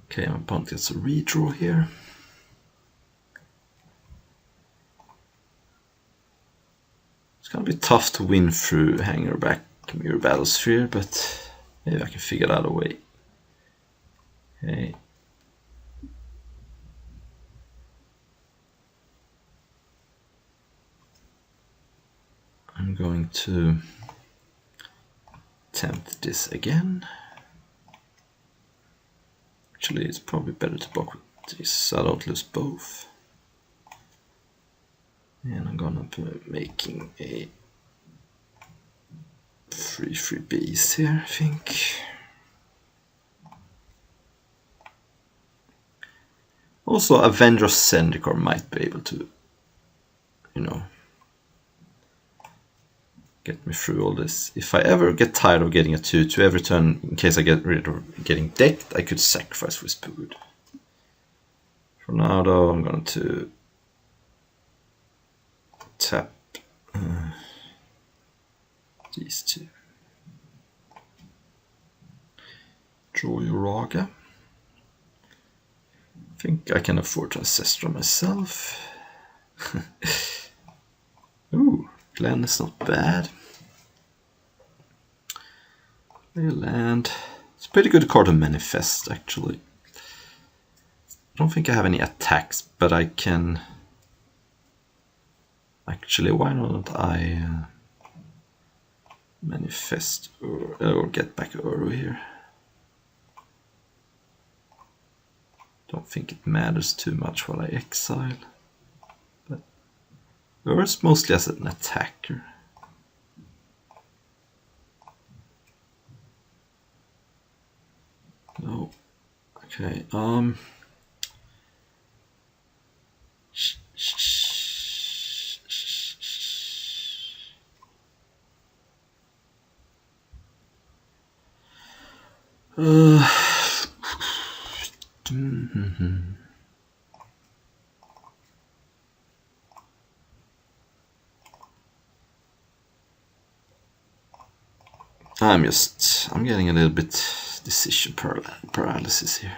Okay, my opponent gets a redraw here. It's gonna be tough to win through Hanger back Mirror Battlesphere, but maybe I can figure out a way. Okay. I'm going to attempt this again. Actually, it's probably better to block with this so I don't lose both. And I'm gonna be making a 3/3 base here, I think. Also, Avenger of Zendikar might be able to, you know, get me through all this. If I ever get tired of getting a 2/2 every turn, in case I get rid of getting decked, I could sacrifice Whisperwood. For now, though, I'm going to tap these two. Draw your Raga. I think I can afford to Ancestral myself. Ooh, Glen is not bad. Play a land. It's a pretty good card to manifest, actually. I don't think I have any attacks, but I can... Actually, why don't I manifest or get back Uru here? Don't think it matters too much what I exile. But Uru's mostly as an attacker. No. Okay, I'm getting a little bit decision paralysis here.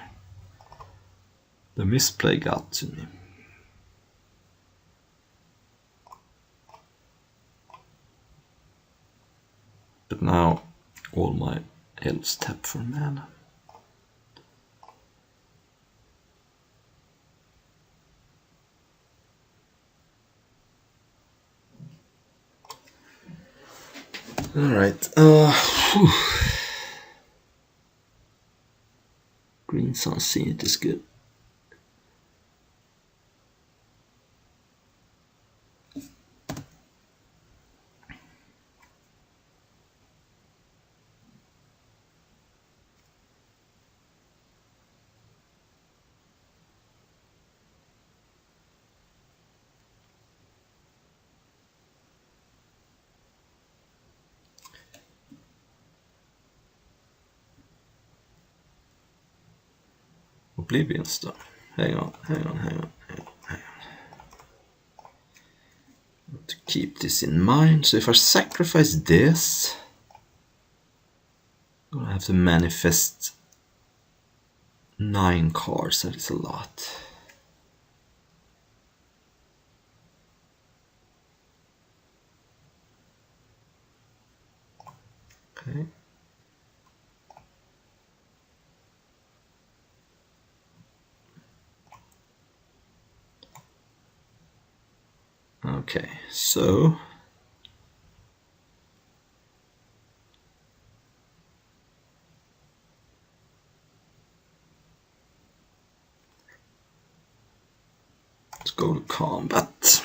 The misplay got to me. But now all my elves tap for mana. Alright, Green Sun Zenith is good. Oblivion stuff. Hang on. To keep this in mind. So if I sacrifice this, I'm gonna have to manifest 9 cards. That is a lot. Okay. Okay, so let's go to combat.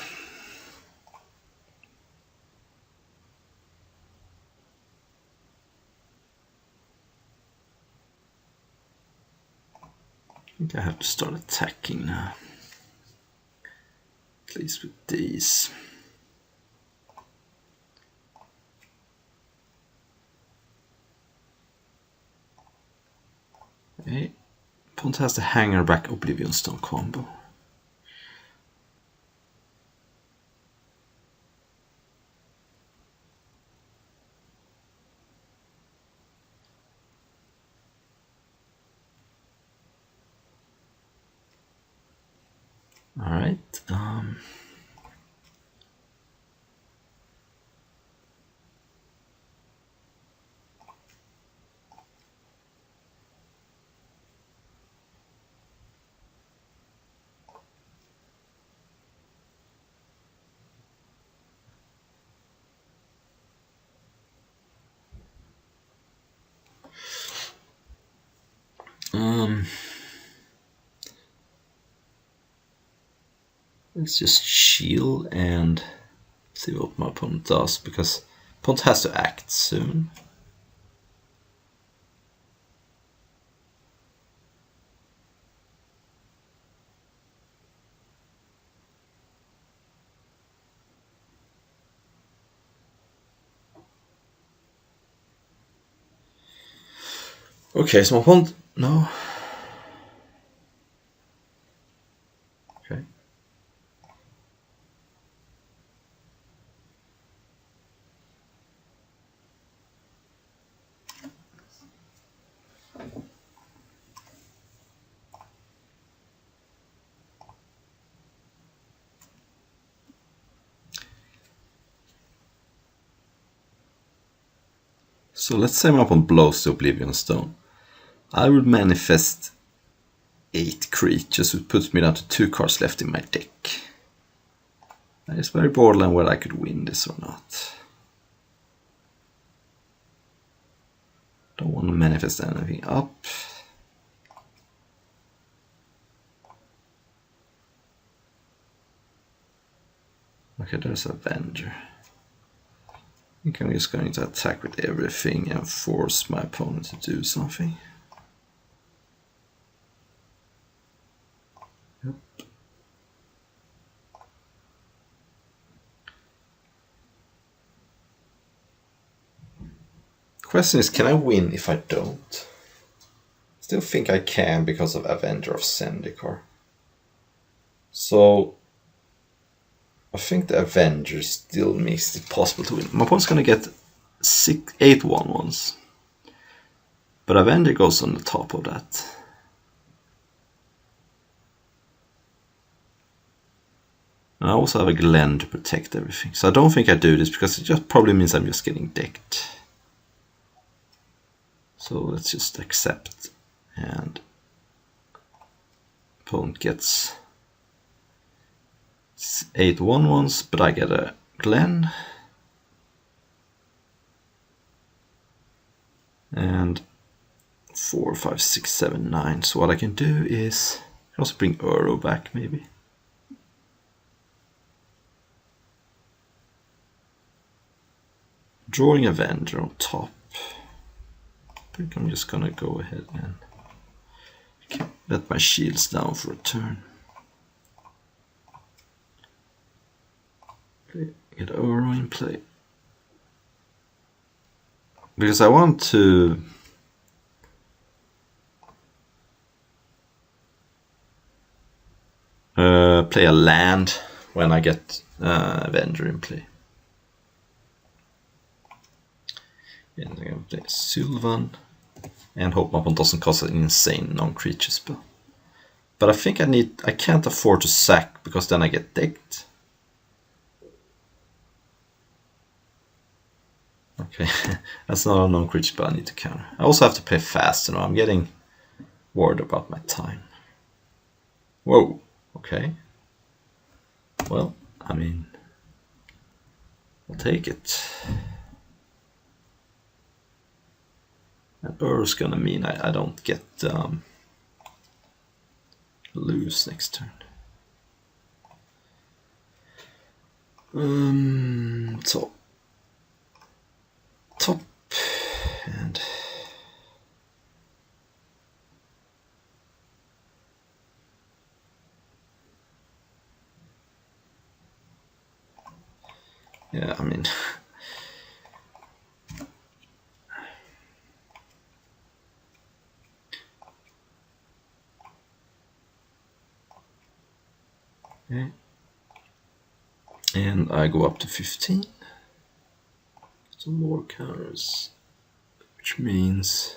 I think I have to start attacking now. At least with these. Okay, Pawn has the hanger back Oblivion Stone combo. All right. Let's just shield and see what my opponent does, because opponent has to act soon. Okay, so my opponent, no. Okay. So let's say my opponent blows the Oblivion Stone. I would manifest 8 creatures, which puts me down to 2 cards left in my deck. That is very borderline whether I could win this or not. Don't want to manifest anything up. Okay, there's Avenger. I think I'm just going to attack with everything and force my opponent to do something. Yep. Question is, can I win if I don't? Still think I can because of Avenger of Zendikar. So I think the Avenger still makes it possible to win. My opponent's gonna get 8 1-1s. But Avenger goes on the top of that. And I also have a Glen to protect everything. So I don't think I do this because it just probably means I'm just getting decked. So let's just accept, and opponent gets 8 1-1s, but I get a Glen. And 4, 5, 6, 7, 9. So what I can do is I can also bring Uro back maybe. Drawing Avenger on top. I think I'm just gonna go ahead and let my shields down for a turn. Okay, get Uro in play. Because I want to play a land when I get Avenger in play. And I'm going to play Sylvan and hope my opponent doesn't cause an insane non-creature spell. But I think I can't afford to sack because then I get decked. Okay, that's not a non-creature spell I need to counter. I also have to play fast, you know, I'm getting worried about my time. Whoa, okay. Well, I mean, I'll take it. And Uro's gonna mean I don't get lose next turn. So top and yeah, I mean. Okay. And I go up to 15. Some more counters, which means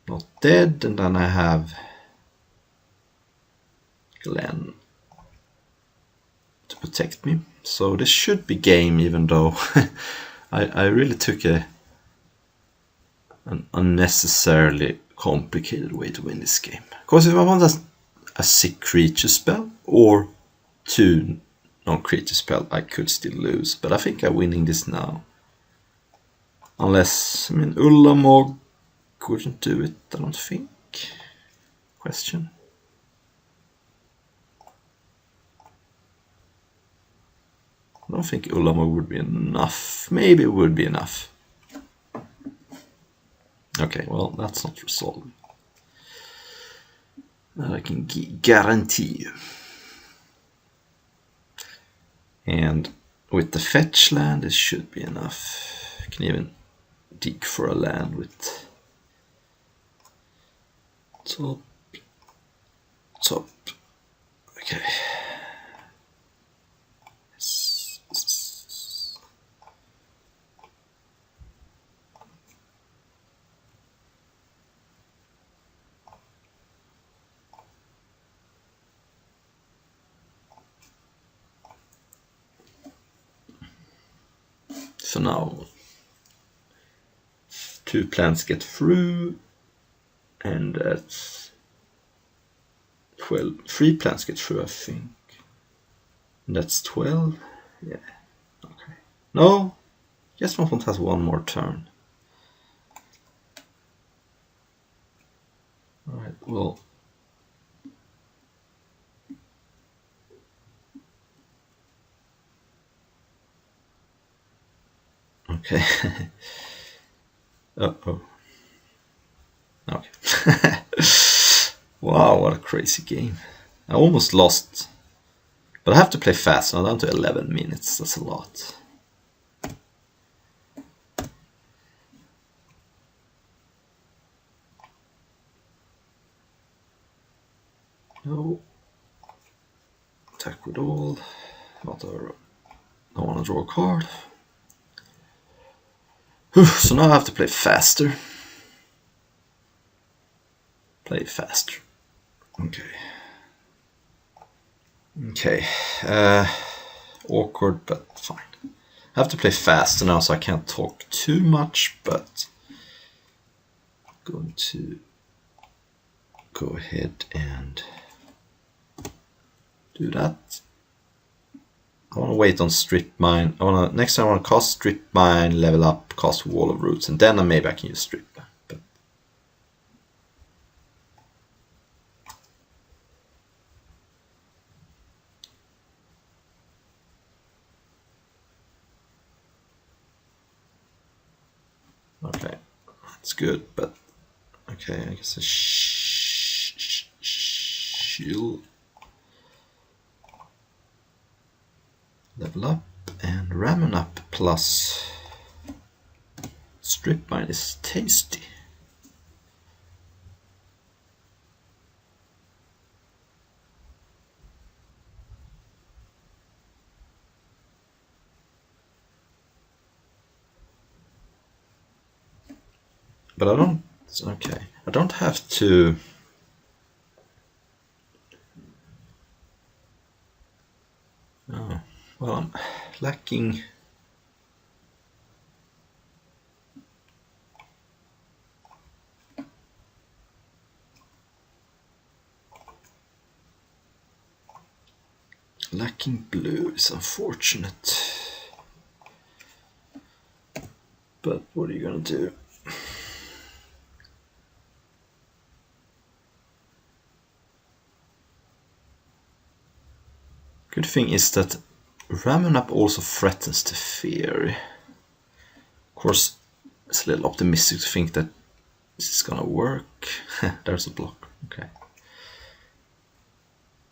not dead, and then I have Glenn to protect me. So this should be game, even though I really took an unnecessarily complicated way to win this game. Of course, if I want a sick creature spell or 2 non-creature spell, I could still lose, but I think I'm winning this now. Unless, I mean, Ulamog wouldn't do it, I don't think. Question. I don't think Ulamog would be enough. Maybe it would be enough. Okay, well, that's not resolved. That I can guarantee you. And with the fetch land, it should be enough. I can even dig for a land with top. Okay. So now 2 plants get through, and that's 12. 3 plants get through, I think. And that's 12. Yeah. Okay. No. Guess one has 1 more turn. Alright, well. Okay. Uh-oh. Okay. Wow, what a crazy game. I almost lost. But I have to play fast. I'm down to 11 minutes. That's a lot. No. Attack with all. Don't want to draw a card. So now I have to play faster. Play faster. Okay. Okay. Awkward, but fine. I have to play faster now, so I can't talk too much, but I'm going to go ahead and do that. I want to wait on Strip Mine. Next time I want to cast Strip Mine, level up, cast Wall of Roots, and then maybe I can use Strip Mine. But okay, that's good. But okay, I guess a shield. Level up and ramming up plus Strip Mine is tasty. But I don't, okay, I don't have to. Oh, well, I'm lacking. Lacking blue is unfortunate. But what are you gonna do? Good thing is that ramming up also threatens the Fairy. Of course, it's a little optimistic to think that this is gonna work. There's a block. Okay.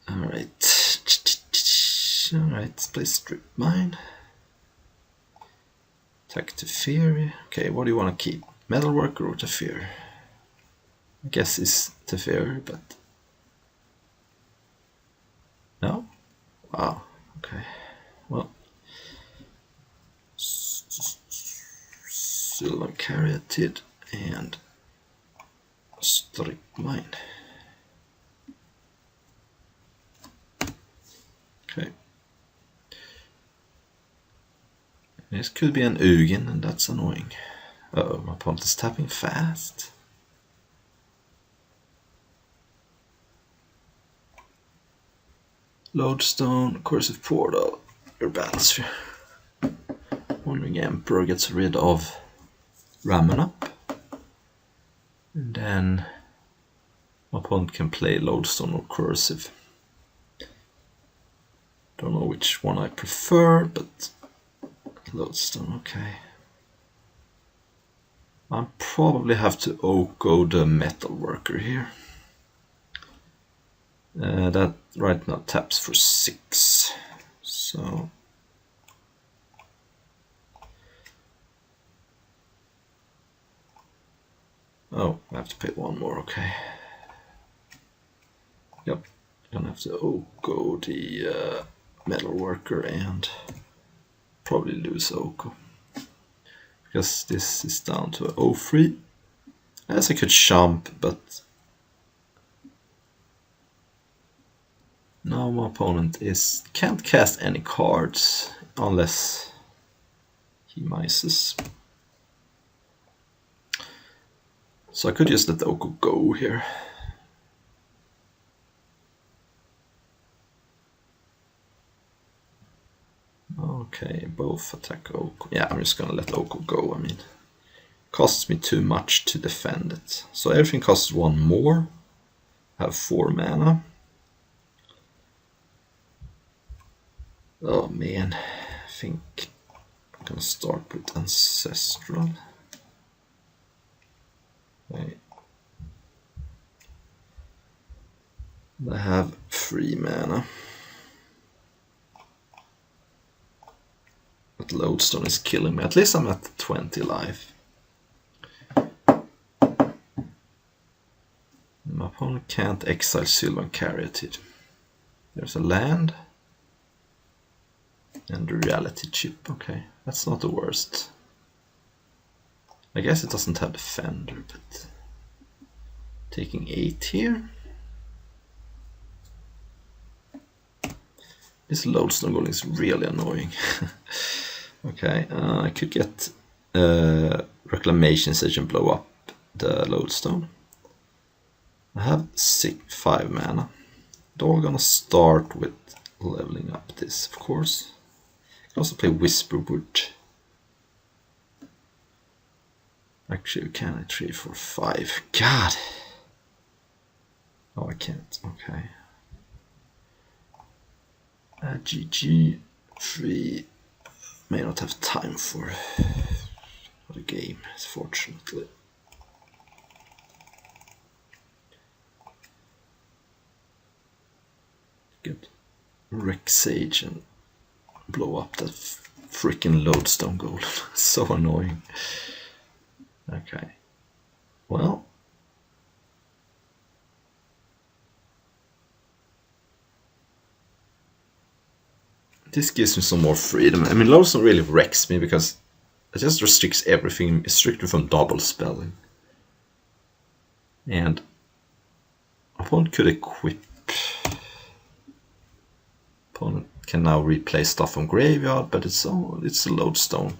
Alright. Alright, let's play Strip Mine. Attack Teferi. Okay, what do you want to keep? Metalworker or Teferi? I guess it's Teferi, but... No? Wow, okay. Well, Silver Caryatid and Strychnine. Okay. This could be an Ugin, and that's annoying. Uh-oh, my opponent is tapping fast. Lodestone, Cursive Portal, your Battlesphere. Wandering Emperor gets rid of Ramen. And then my opponent can play Lodestone or Cursive. Don't know which one I prefer, but Lodestone, okay. I'll probably have to Oko the Metal Worker here. That right now taps for 6. So oh, I have to pay 1 more, okay. Yep, gonna have to Oko the Metal Worker and probably lose Oko. Because this is down to 0-3. As I could jump, but now my opponent can't cast any cards unless he mises. So I could just let Oko go here. Okay, both attack Oko. Yeah, I'm just gonna let Oko go. I mean, costs me too much to defend it. So everything costs 1 more. I have 4 mana. Oh man, I think I'm gonna start with Ancestral. Okay. I have 3 mana. But Lodestone is killing me. At least I'm at 20 life. My opponent can't exile Sylvan Caryatid. There's a land. And the reality chip, okay. That's not the worst. I guess it doesn't have Defender, but taking 8 here. This Lodestone golem is really annoying. Okay, I could get Reclamation Sage and blow up the Lodestone. I have 5 mana. We're gonna start with leveling up this, of course. I can also play Whisperwood. Actually, we can at 3, 4, 5. God! Oh, I can't. Okay. GG 3. May not have time for the game, fortunately. Get Wreck Sage and blow up that freaking Lodestone goal. So annoying. Okay. Well. This gives me some more freedom. I mean, Lodestone really wrecks me because it just restricts everything, strictly from double spelling. And opponent could equip. Opponent can now replay stuff from graveyard, but it's a Lodestone,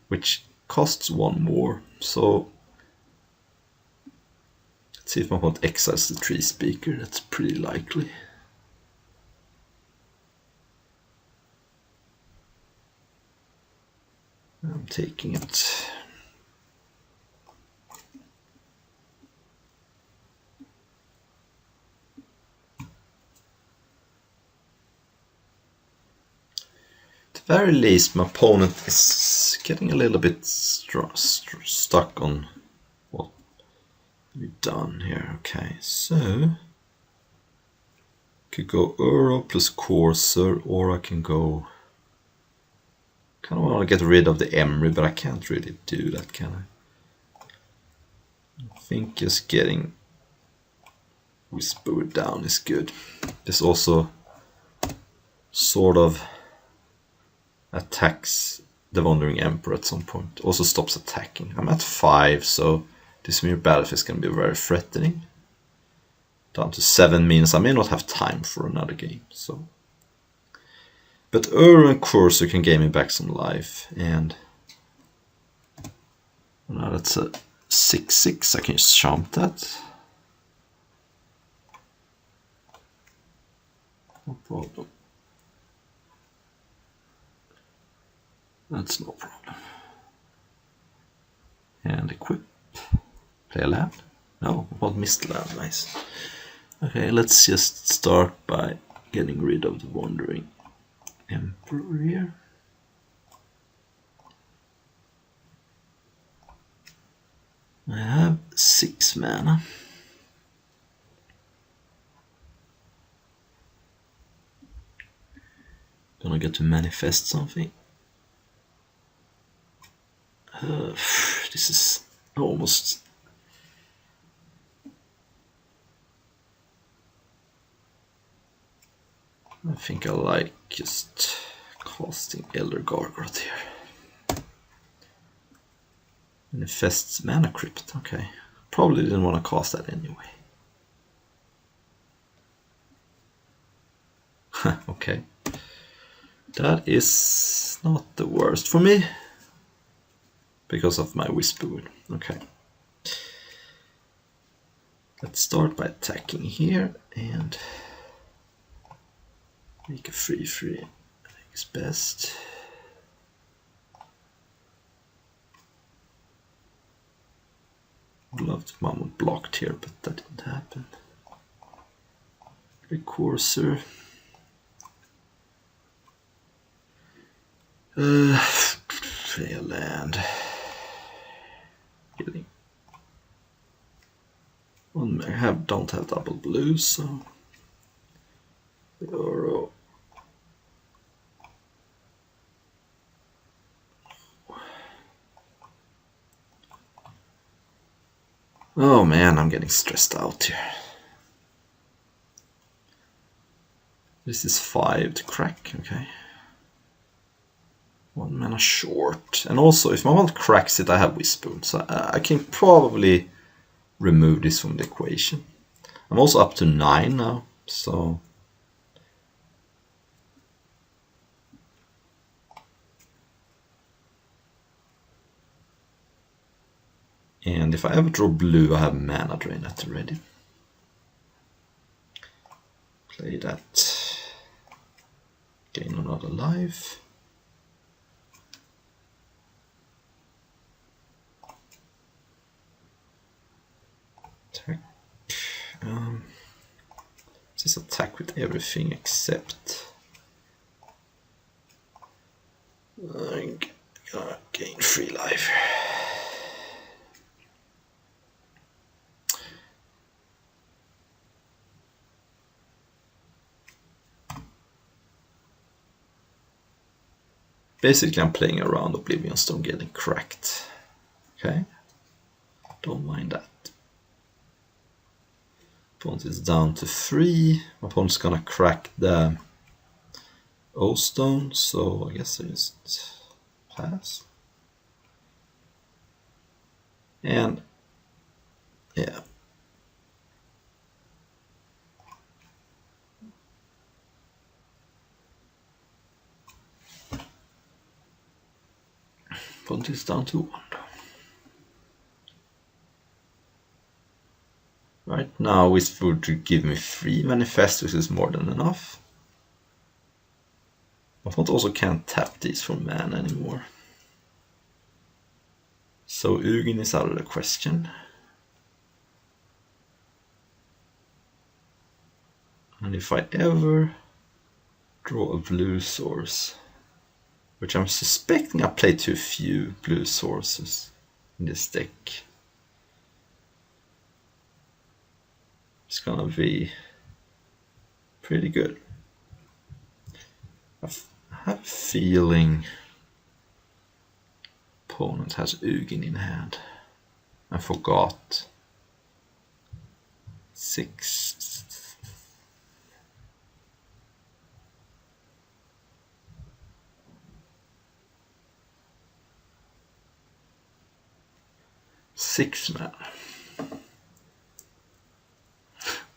which costs 1 more. So let's see if my opponent exiles the Tree Speaker. That's pretty likely. I'm taking it. At the very least, my opponent is getting a little bit stuck on what we've done here. Okay, so could go Uro plus Courser, or I can go. Kind of want to get rid of the Emery, but I can't really do that, can I? I think just getting Whisperwood down is good. This also sort of attacks the Wandering Emperor at some point. Also stops attacking. I'm at 5, so this mere battlefield is going to be very threatening. Down to 7 means I may not have time for another game. So, but Ur and Corso can gain me back some life, and now that's a 6/6. I can just jump that. No problem. That's no problem. And equip. Play a land? No, what missed land? Nice. Okay, let's just start by getting rid of the Wandering Emperor here. I have 6 mana. Gonna get to manifest something. This is almost... I think I like just casting Elder Gargoth here. Manifests Mana Crypt, okay. Probably didn't want to cast that anyway. Okay. That is not the worst for me. Because of my Whisperwood. Okay. Let's start by attacking here and make a 3/3. I think it's best. Would love to mom would blocked here, but that didn't happen. Recourser. Play a land. Getting. Well, I don't have double blue, so. Euro. Oh man, I'm getting stressed out here. This is 5 to crack, okay. 1 mana short. And also, if my opponent cracks it, I have Whisperwood, so I can probably remove this from the equation. I'm also up to 9 now, so... And if I ever draw blue, I have Mana Drain at the ready. Play that. Gain another life. Attack. Just attack with everything except... I'm gonna gain 3 life. Basically, I'm playing around Oblivion Stone getting cracked. Okay? Don't mind that. Opponent is down to 3. My opponent's gonna crack the O-Stone, so I guess I just pass. And, yeah. Opponent is down to 1. Right now, Whisperwood would give me 3 manifest, which is more than enough. My opponent also can't tap these for mana anymore. So Ugin is out of the question. And if I ever draw a blue source, which I'm suspecting I play too few blue sources in this deck, it's gonna be pretty good. I have a feeling opponent has Ugin in hand. I forgot 6. 6 mana.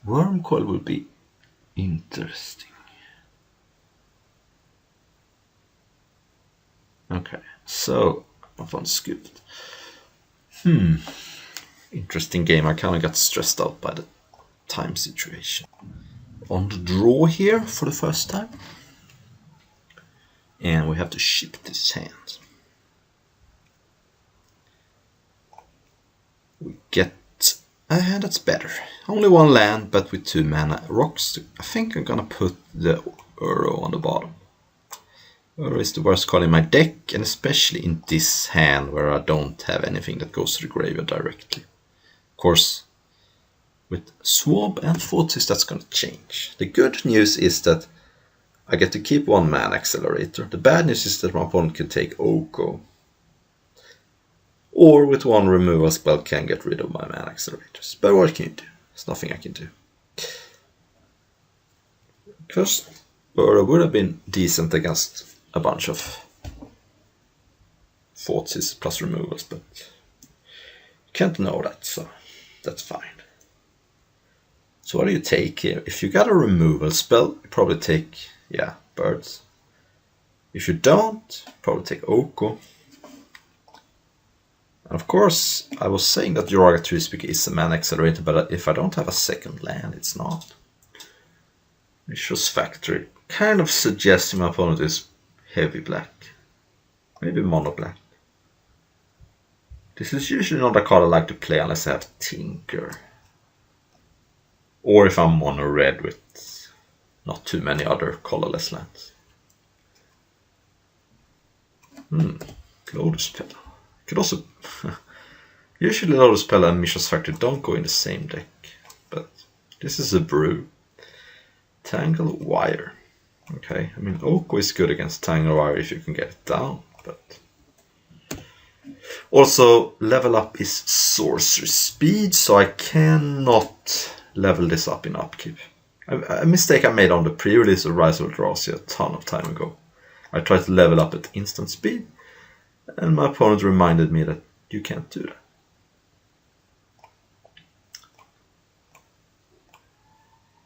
Wormcoil will be interesting. Okay, so my opponent scooped. Interesting game. I kind of got stressed out by the time situation. On the draw here for the first time. And we have to ship this hand. We get a hand that's better. Only 1 land, but with 2 mana rocks. I think I'm gonna put the Uro on the bottom. Uro is the worst card in my deck, and especially in this hand where I don't have anything that goes to the graveyard directly. Of course, with Swamp and Fortis, that's gonna change. The good news is that I get to keep 1 mana accelerator. The bad news is that my opponent can take Oko. Or with 1 removal spell can get rid of my mana accelerators. But what can you do? There's nothing I can do. Because Uro would have been decent against a bunch of Fortis plus removals, but you can't know that, so that's fine. So what do you take here? If you got a removal spell, you probably take, birds. If you don't, probably take Oko. And of course, I was saying that Yoraga Treespeak is a mana accelerator, but if I don't have a second land, it's not. Vicious Factory kind of suggesting my opponent is heavy black. Maybe mono black. This is usually not a card I like to play unless I have Tinker. Or if I'm mono red with not too many other colorless lands. Lotus Petal. Could also usually Lotus Petal and Mishra's Factory don't go in the same deck, but this is a brew. Tangle Wire. Okay, I mean Oko is good against Tangle Wire if you can get it down, but also level up is sorcery speed, so I cannot level this up in upkeep. A mistake I made on the pre-release of Rise of Eldrazi a ton of time ago. I tried to level up at instant speed, and my opponent reminded me that you can't do that.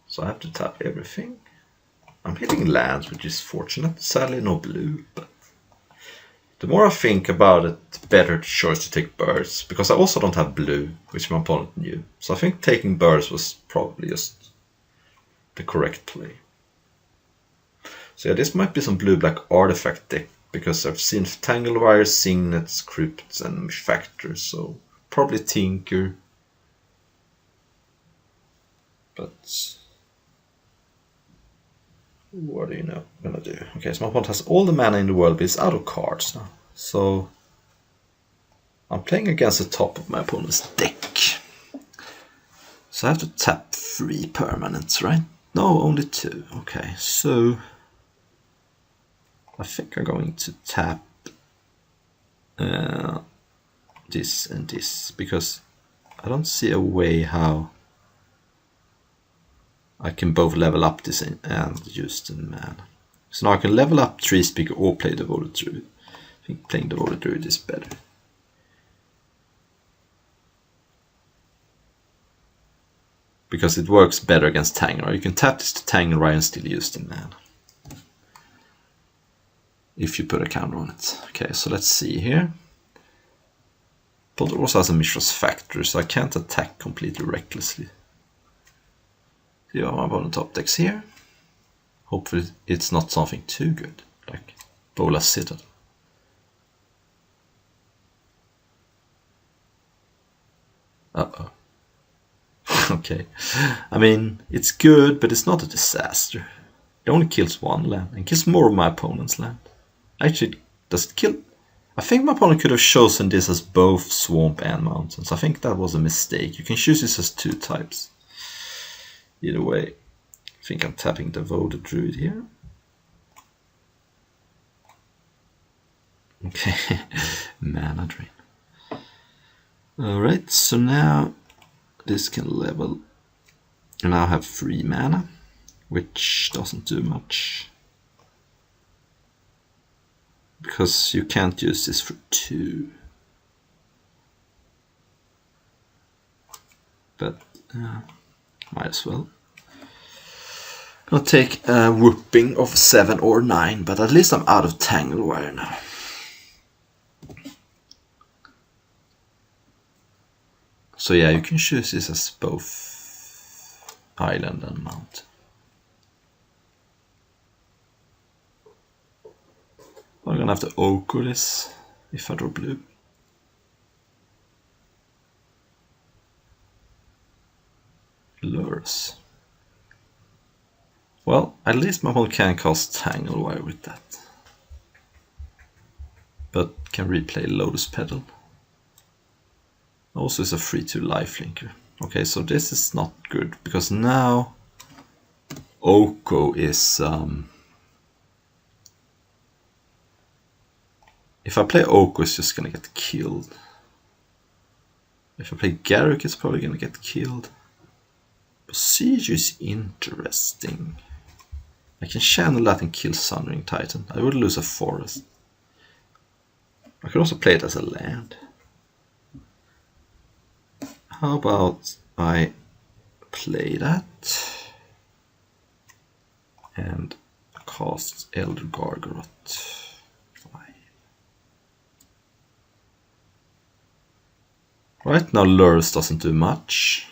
So I have to tap everything. I'm hitting lands, which is fortunate. Sadly no blue, but the more I think about it, the better choice to take birds, because I also don't have blue, which my opponent knew. So I think taking birds was probably just the correct play. So yeah, this might be some blue-black artifact deck, because I've seen Tanglewire, Signets, Crypts, and Factors, so probably Tinker. But what do you know I'm gonna do? Okay, so my opponent has all the mana in the world, but it's out of cards now. So I'm playing against the top of my opponent's deck. So I have to tap 3 permanents, right? No, only 2. Okay, so I think I'm going to tap this and this, because I don't see a way how I can both level up this and use the mana. So now I can level up Treespeaker or play Devoted Druid. I think playing Devoted Druid is better. Because it works better against Tangle. You can tap this to Tangle and still use the mana. If you put a counter on it. Okay, so let's see here. But it also has a Mishra's Factory, so I can't attack completely recklessly. Yeah, I'm on the top decks here. Hopefully it's not something too good, like Bola Citadel. Uh-oh. Okay. I mean, it's good, but it's not a disaster. It only kills 1 land, and kills more of my opponent's land. Actually, does it kill? I think my opponent could have chosen this as both Swamp and Mountains. I think that was a mistake. You can choose this as 2 types. Either way, I think I'm tapping Devoted Druid here. Okay, mana drain. Alright, so now this can level. And I have 3 mana, which doesn't do much. Because you can't use this for 2. but might as well. Gonna take a whooping of 7 or 9, but at least I'm out of tangle wire now. So yeah, you can choose this as both island and mountain. I'm gonna have to Oko this if I draw blue. Lures. Well, at least my opponent can cast Tangle Wire with that. But can replay Lotus Petal. Also is a 3/2 lifelinker. Okay, so this is not good, because now Oko is... if I play Oko, it's just gonna get killed. If I play Garruk, it's probably gonna get killed. Siege is interesting. I can channel that and kill Sundering Titan. I would lose a forest. I could also play it as a land. How about I play that and cast Elder Gargorot. Right now Lurrus doesn't do much,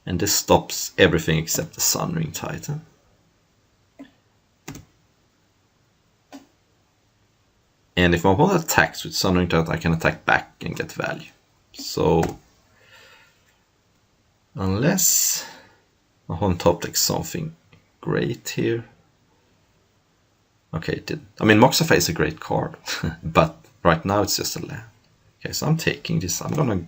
and this stops everything except the Sunring Titan. And if my opponent attacks with Sunring Titan, I can attack back and get value. So unless my opponent top decks something great here. Okay, it did. I mean, Moxafa is a great card, but right now it's just a land. Okay, so I'm taking this. I'm gonna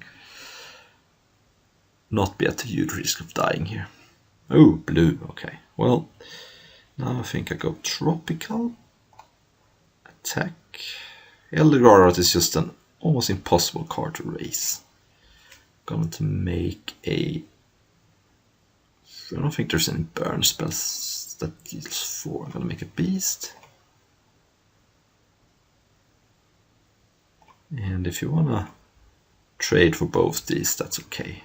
not be at a huge risk of dying here. Oh, blue. Okay. Well, now I think I go tropical. Attack. Elder Garrot is just an almost impossible card to raise. Going to make a... I don't think there's any burn spells that deals 4. I'm gonna make a beast. And if you wanna trade for both these, that's okay.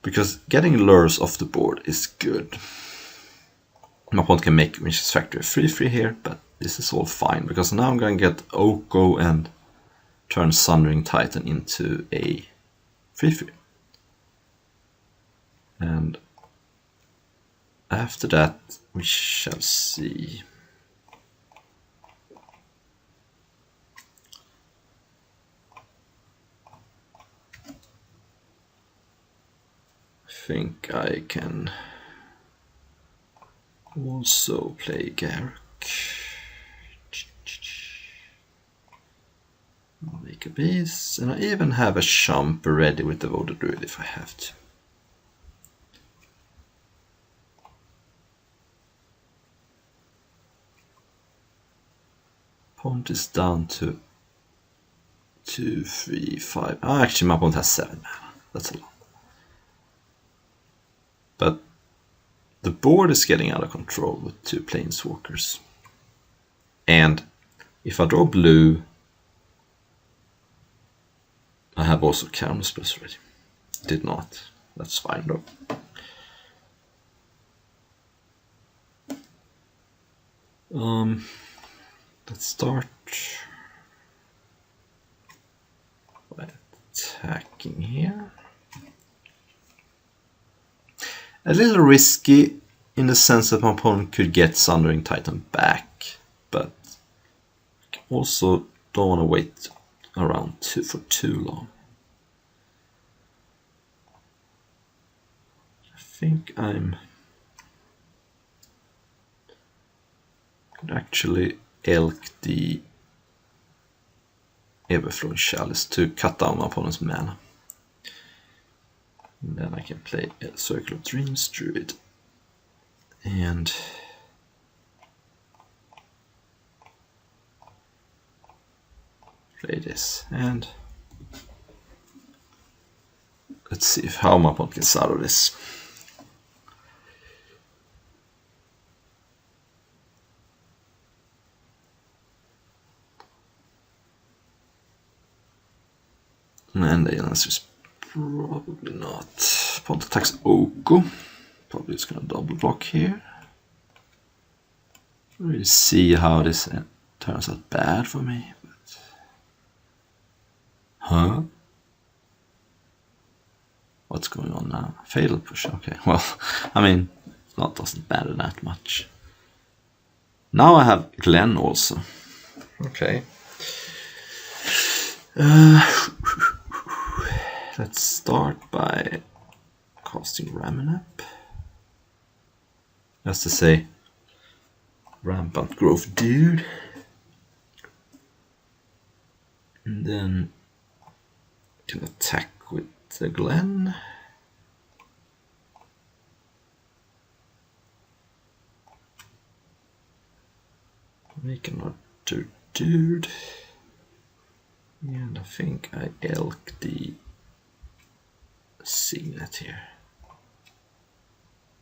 Because getting lures off the board is good. My opponent can make Witch's Factory a 3/3 here, but this is all fine, because now I'm going to get Oko and turn Sundering Titan into a 3/3. And after that, we shall see. I think I can also play Garruk. I'll make a beast, and I even have a Shumper ready with the Voodoo Druid if I have to. Opponent is down to 2, 3, 5. Oh, actually, my opponent has 7 mana. That's a lot. But the board is getting out of control with 2 Planeswalkers. And if I draw blue, I have also counter spells ready. Did not. That's fine though. Let's start by attacking here. A little risky in the sense that my opponent could get Sundering Titan back, but also don't want to wait around for too long. I think I'm could actually elk the Everflowing Chalice to cut down my opponent's mana. And then I can play a Circle of Dreams Druid and play this. And let's see how my opponent gets out of this. And the answer is probably not. Opponent attacks Oko. Probably it's gonna double block here. Really see how this turns out bad for me. But... Huh? What's going on now? Fatal push. Okay, well, I mean, that doesn't matter that much. Now I have Glenn also. Okay. Let's start by casting Ramanap. Just to say, Rampant Growth dude. And then can attack with the Glen. Make another dude. And I think I elk the Signet here.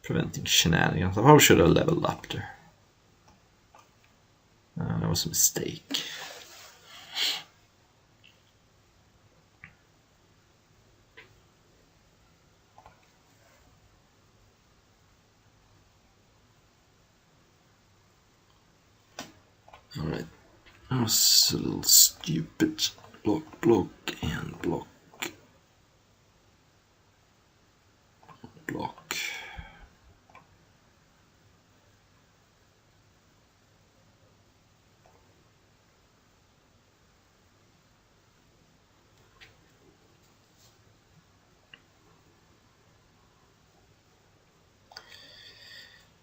Preventing shenanigans. I probably should have leveled up there. That was a mistake. Alright, that was a little stupid. Block, block, and block. Block.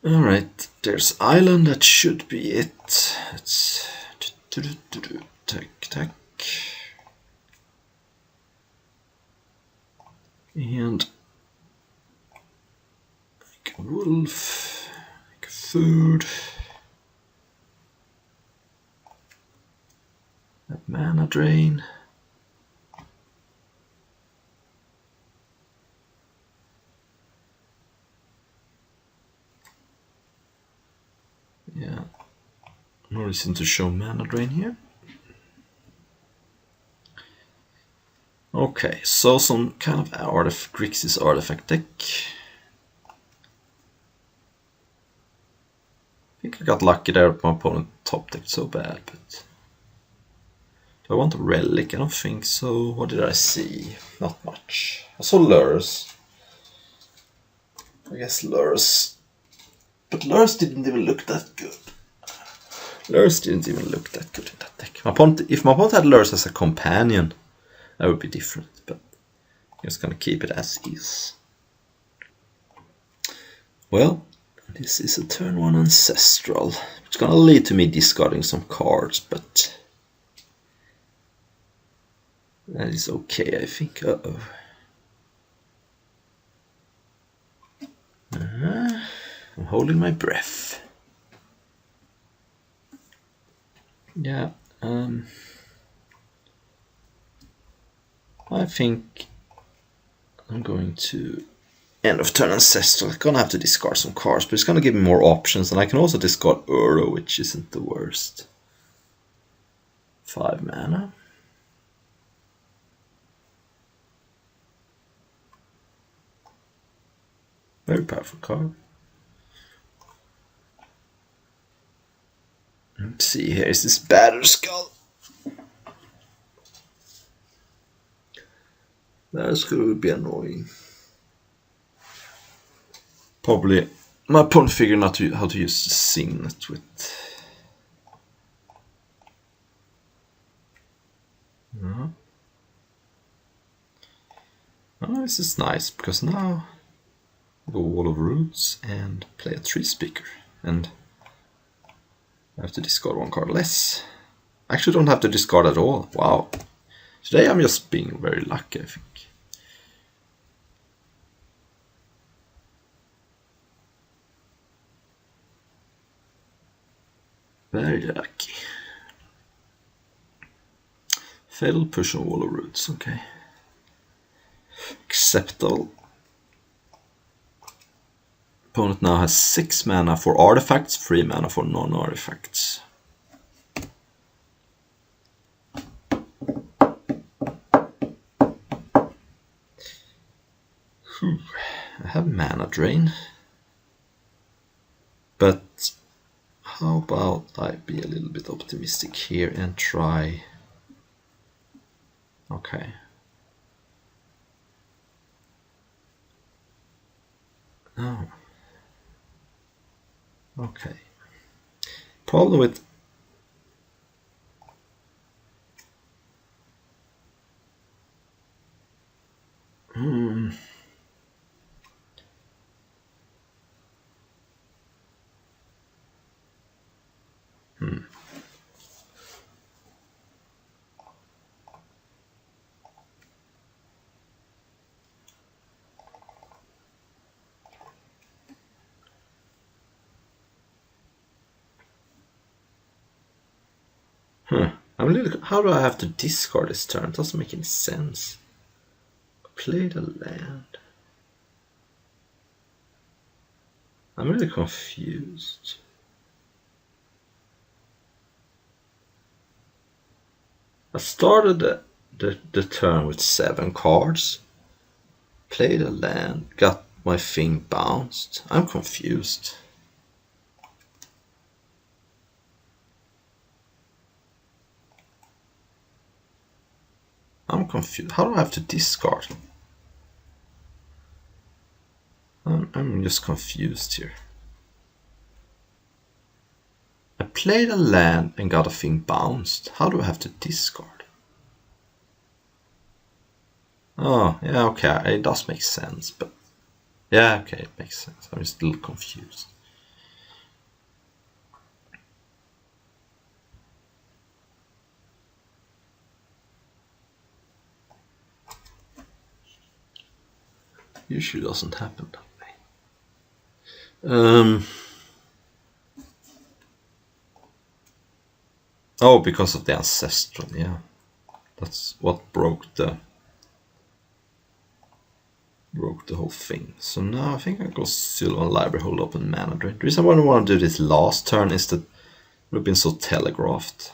Alright, there's island, that should be it. It's tack, tack. And like a wolf, like a food. That mana drain. Yeah, no reason to show mana drain here. Okay, so some kind of Grixis artifact deck. I think I got lucky there with my opponent top decked so bad, but do I want a relic? I don't think so. What did I see? Not much. I saw Lurs. I guess Lurs. But Lurs didn't even look that good. Lurs didn't even look that good in that deck. If my opponent had Lurs as a companion, that would be different, but I'm just gonna keep it as is. Well, this is a turn 1 ancestral. It's gonna lead to me discarding some cards, but that is okay, I think. I'm holding my breath. Yeah, I think I'm going to end of turn ancestral. I'm gonna have to discard some cards, but it's gonna give me more options, and I can also discard Uro, which isn't the worst. 5 mana. Very powerful card. Let's see, here is this Batterskull. That's going to be annoying. Probably my opponent figuring out how to use the Signet with. Oh, this is nice because now I go Wall of Roots and play a Tree Speaker, and I have to discard 1 card less. I actually don't have to discard at all. Wow. Today I'm just being very lucky, I think. Very lucky. Fatal push on Wall of Roots, okay. Acceptable. Opponent now has 6 mana for artifacts, 3 mana for non-artifacts. mana drain. But how about I be a little bit optimistic here and try... Okay. Oh. Okay. Problem with... Hmm. I'm a little... How do I have to discard this turn? It doesn't make any sense. Play the land. I'm really confused. I started the turn with 7 cards. Played a land, got my thing bounced. I'm confused. I'm confused. How do I have to discard? I'm just confused here. I played a land and got a thing bounced. How do I have to discard? Oh, yeah, okay, it does make sense, but... Yeah, okay, it makes sense. I'm still confused. Usually doesn't happen that way. Oh, because of the ancestral, yeah. That's what broke the whole thing. So now I think I go Sylvan Library, hold up and mana drain. The reason why I want to do this last turn is that it would have been so telegraphed.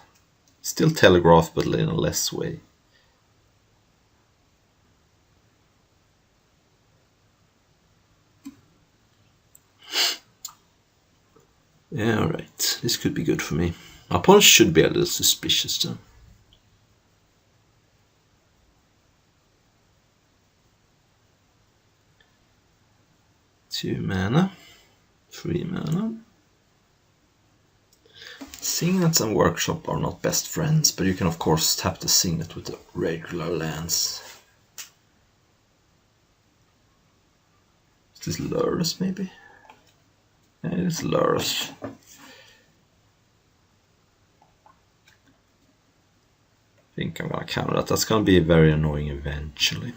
Still telegraphed, but in a less way. Yeah, alright. This could be good for me. My opponent should be a little suspicious though. Two mana. 3 mana. Signet and Workshop are not best friends, but you can of course tap the Signet with the regular lands. Is this Lurrus maybe? Yeah, it's Lurrus. I think I'm gonna counter that. That's gonna be very annoying eventually.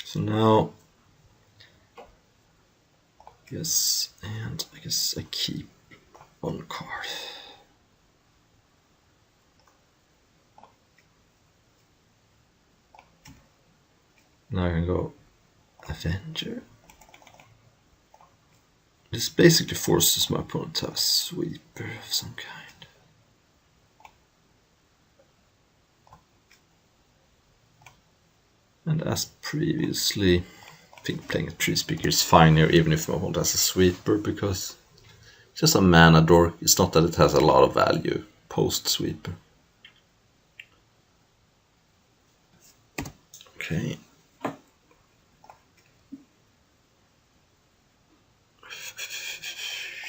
So now, yes, and I guess I keep one card. Now I can go Avenger. This basically forces my opponent to have a sweeper of some kind. And as previously, I think playing a Tree Speaker is fine here, even if my opponent has a sweeper, because it's just a mana dork. It's not that it has a lot of value post sweeper. Okay.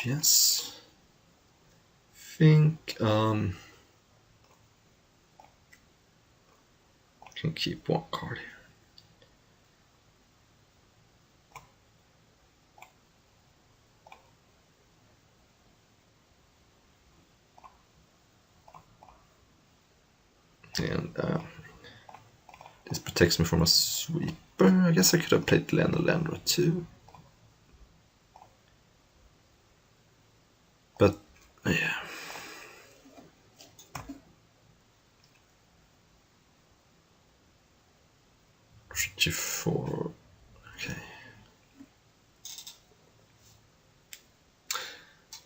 Yes. I think can keep one card here. And this protects me from a sweeper. I guess I could have played Landra too. But yeah. G4. Okay.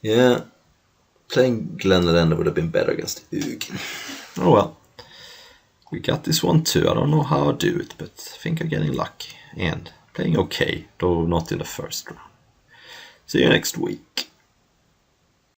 Yeah, playing Glenelenda would have been better against Ugin. Oh well. We got this one too. I don't know how I do it, but I think I'm getting lucky. And playing okay, though not in the first round. See you next week.